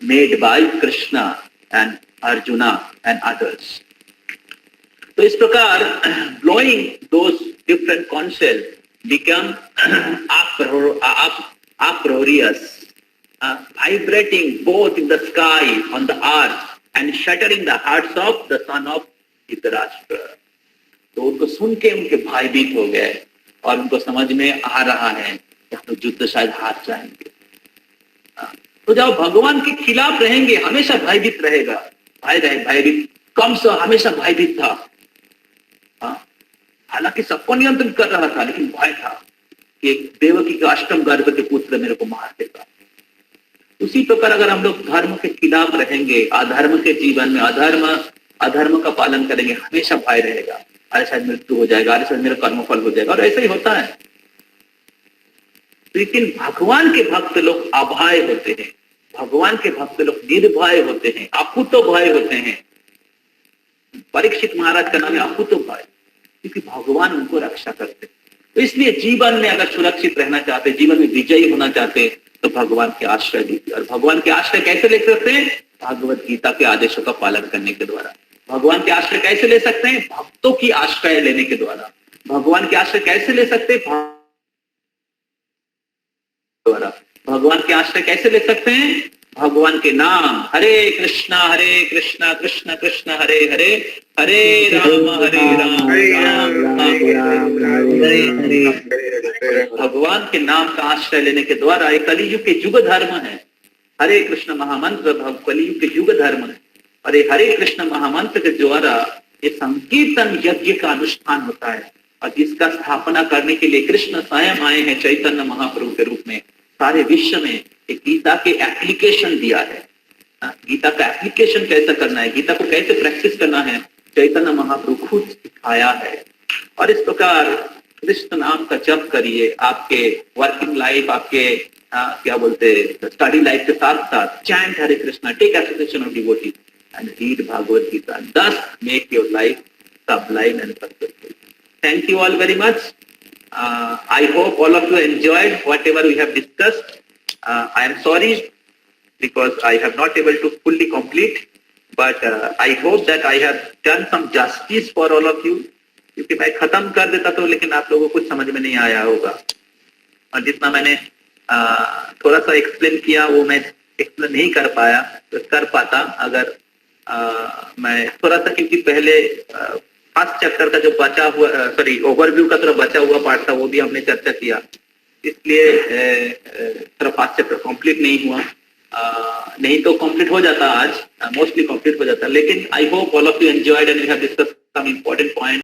made by Krishna and Arjuna and others. तो इस प्रकार blowing those different conchshells become uproarious, vibrating both in the sky on the earth and shattering the hearts of the son of Dhritarashtra। तो उनको सुन के उनके भयभीत हो गए और उनको समझ में आ रहा है तो युद्ध शायद हार जाएंगे। तो जब भगवान के खिलाफ रहेंगे हमेशा भयभीत रहेगा, भयभीत कंस हमेशा भयभीत था। हालांकि सबको नियंत्रित कर रहा था, लेकिन भय था कि देवकी के अष्टम गर्भ के पुत्र मेरे को मार देगा। उसी प्रकार अगर हम लोग धर्म के खिलाफ रहेंगे, अधर्म के जीवन में अधर्म का पालन करेंगे, हमेशा भय रहेगा, अरे शायद मृत्यु हो जाएगा, अरे शायद मेरा कर्मफल हो जाएगा, और ऐसा ही होता है। लेकिन भगवान के भक्त लोग अभय होते हैं, भगवान के भक्त लोग निर्भय होते हैं, अकुतो भय होते हैं। परीक्षित महाराज का नाम है अकुतो भय, क्योंकि भगवान उनको रक्षा करते हैं। तो इसलिए जीवन में अगर सुरक्षित रहना चाहते, जीवन में विजयी होना चाहते, तो भगवान के आश्रय लीजिए। और भगवान के आश्रय कैसे ले सकते हैं? भगवत गीता के आदेशों का पालन करने के द्वारा। भगवान के आश्रय कैसे ले सकते हैं? भक्तों की आश्रय लेने के द्वारा। भगवान के आश्रय कैसे ले सकते हैं? भगवान के आश्रय कैसे ले सकते हैं? भगवान के नाम, हरे कृष्णा कृष्ण कृष्ण हरे हरे, हरे राम राम राम हरे हरे। भगवान के नाम का आश्रय लेने के द्वारा एक कलियुग के युग धर्म है। हरे कृष्ण महामंत्र कलियुग के युग धर्म है, और ये हरे कृष्ण महामंत्र के द्वारा ये संकीर्तन यज्ञ का अनुष्ठान होता है, और जिसका स्थापना करने के लिए कृष्ण स्वयं आए हैं चैतन्य महाप्रभु के रूप में। सारे विश्व में एक गीता के एप्लीकेशन दिया है। गीता का एप्लीकेशन कैसे करना है, गीता को कैसे प्रैक्टिस करना है, चैतन्य महाप्रभु खुद सिखाया है। और इस प्रकार कृष्ण नाम का जप करिए, आपके वर्किंग लाइफ, आपके क्या बोलते स्टडी लाइफ के साथ साथ chant Hare Krishna, take association of devotee and read Bhagavad Gita, thus make your life sublime and successful. Thank you all very much. I hope all of you enjoyed whatever we have discussed. I am sorry because I have not able to fully complete, but I hope that I have done some justice for all of you. क्योंकि मैं खत्म कर देता तो लेकिन आप लोगों को कुछ समझ में नहीं आया होगा, और जितना मैंने थोड़ा सा एक्सप्लेन किया वो मैं एक्सप्लेन नहीं कर पाया, तो कर पाता अगर मैं थोड़ा सा, क्योंकि पहले फर्स्ट चैप्टर का जो बचा हुआ ओवरव्यू का थोड़ा बचा हुआ पार्ट था वो भी हमने चर्चा किया, इसलिए थोड़ा फर्स्ट चैप्टर कंप्लीट नहीं हुआ। नहीं तो कंप्लीट हो जाता आज, मोस्टली कंप्लीट हो जाता, लेकिन I hope all of you enjoyed and we have discussed some important point.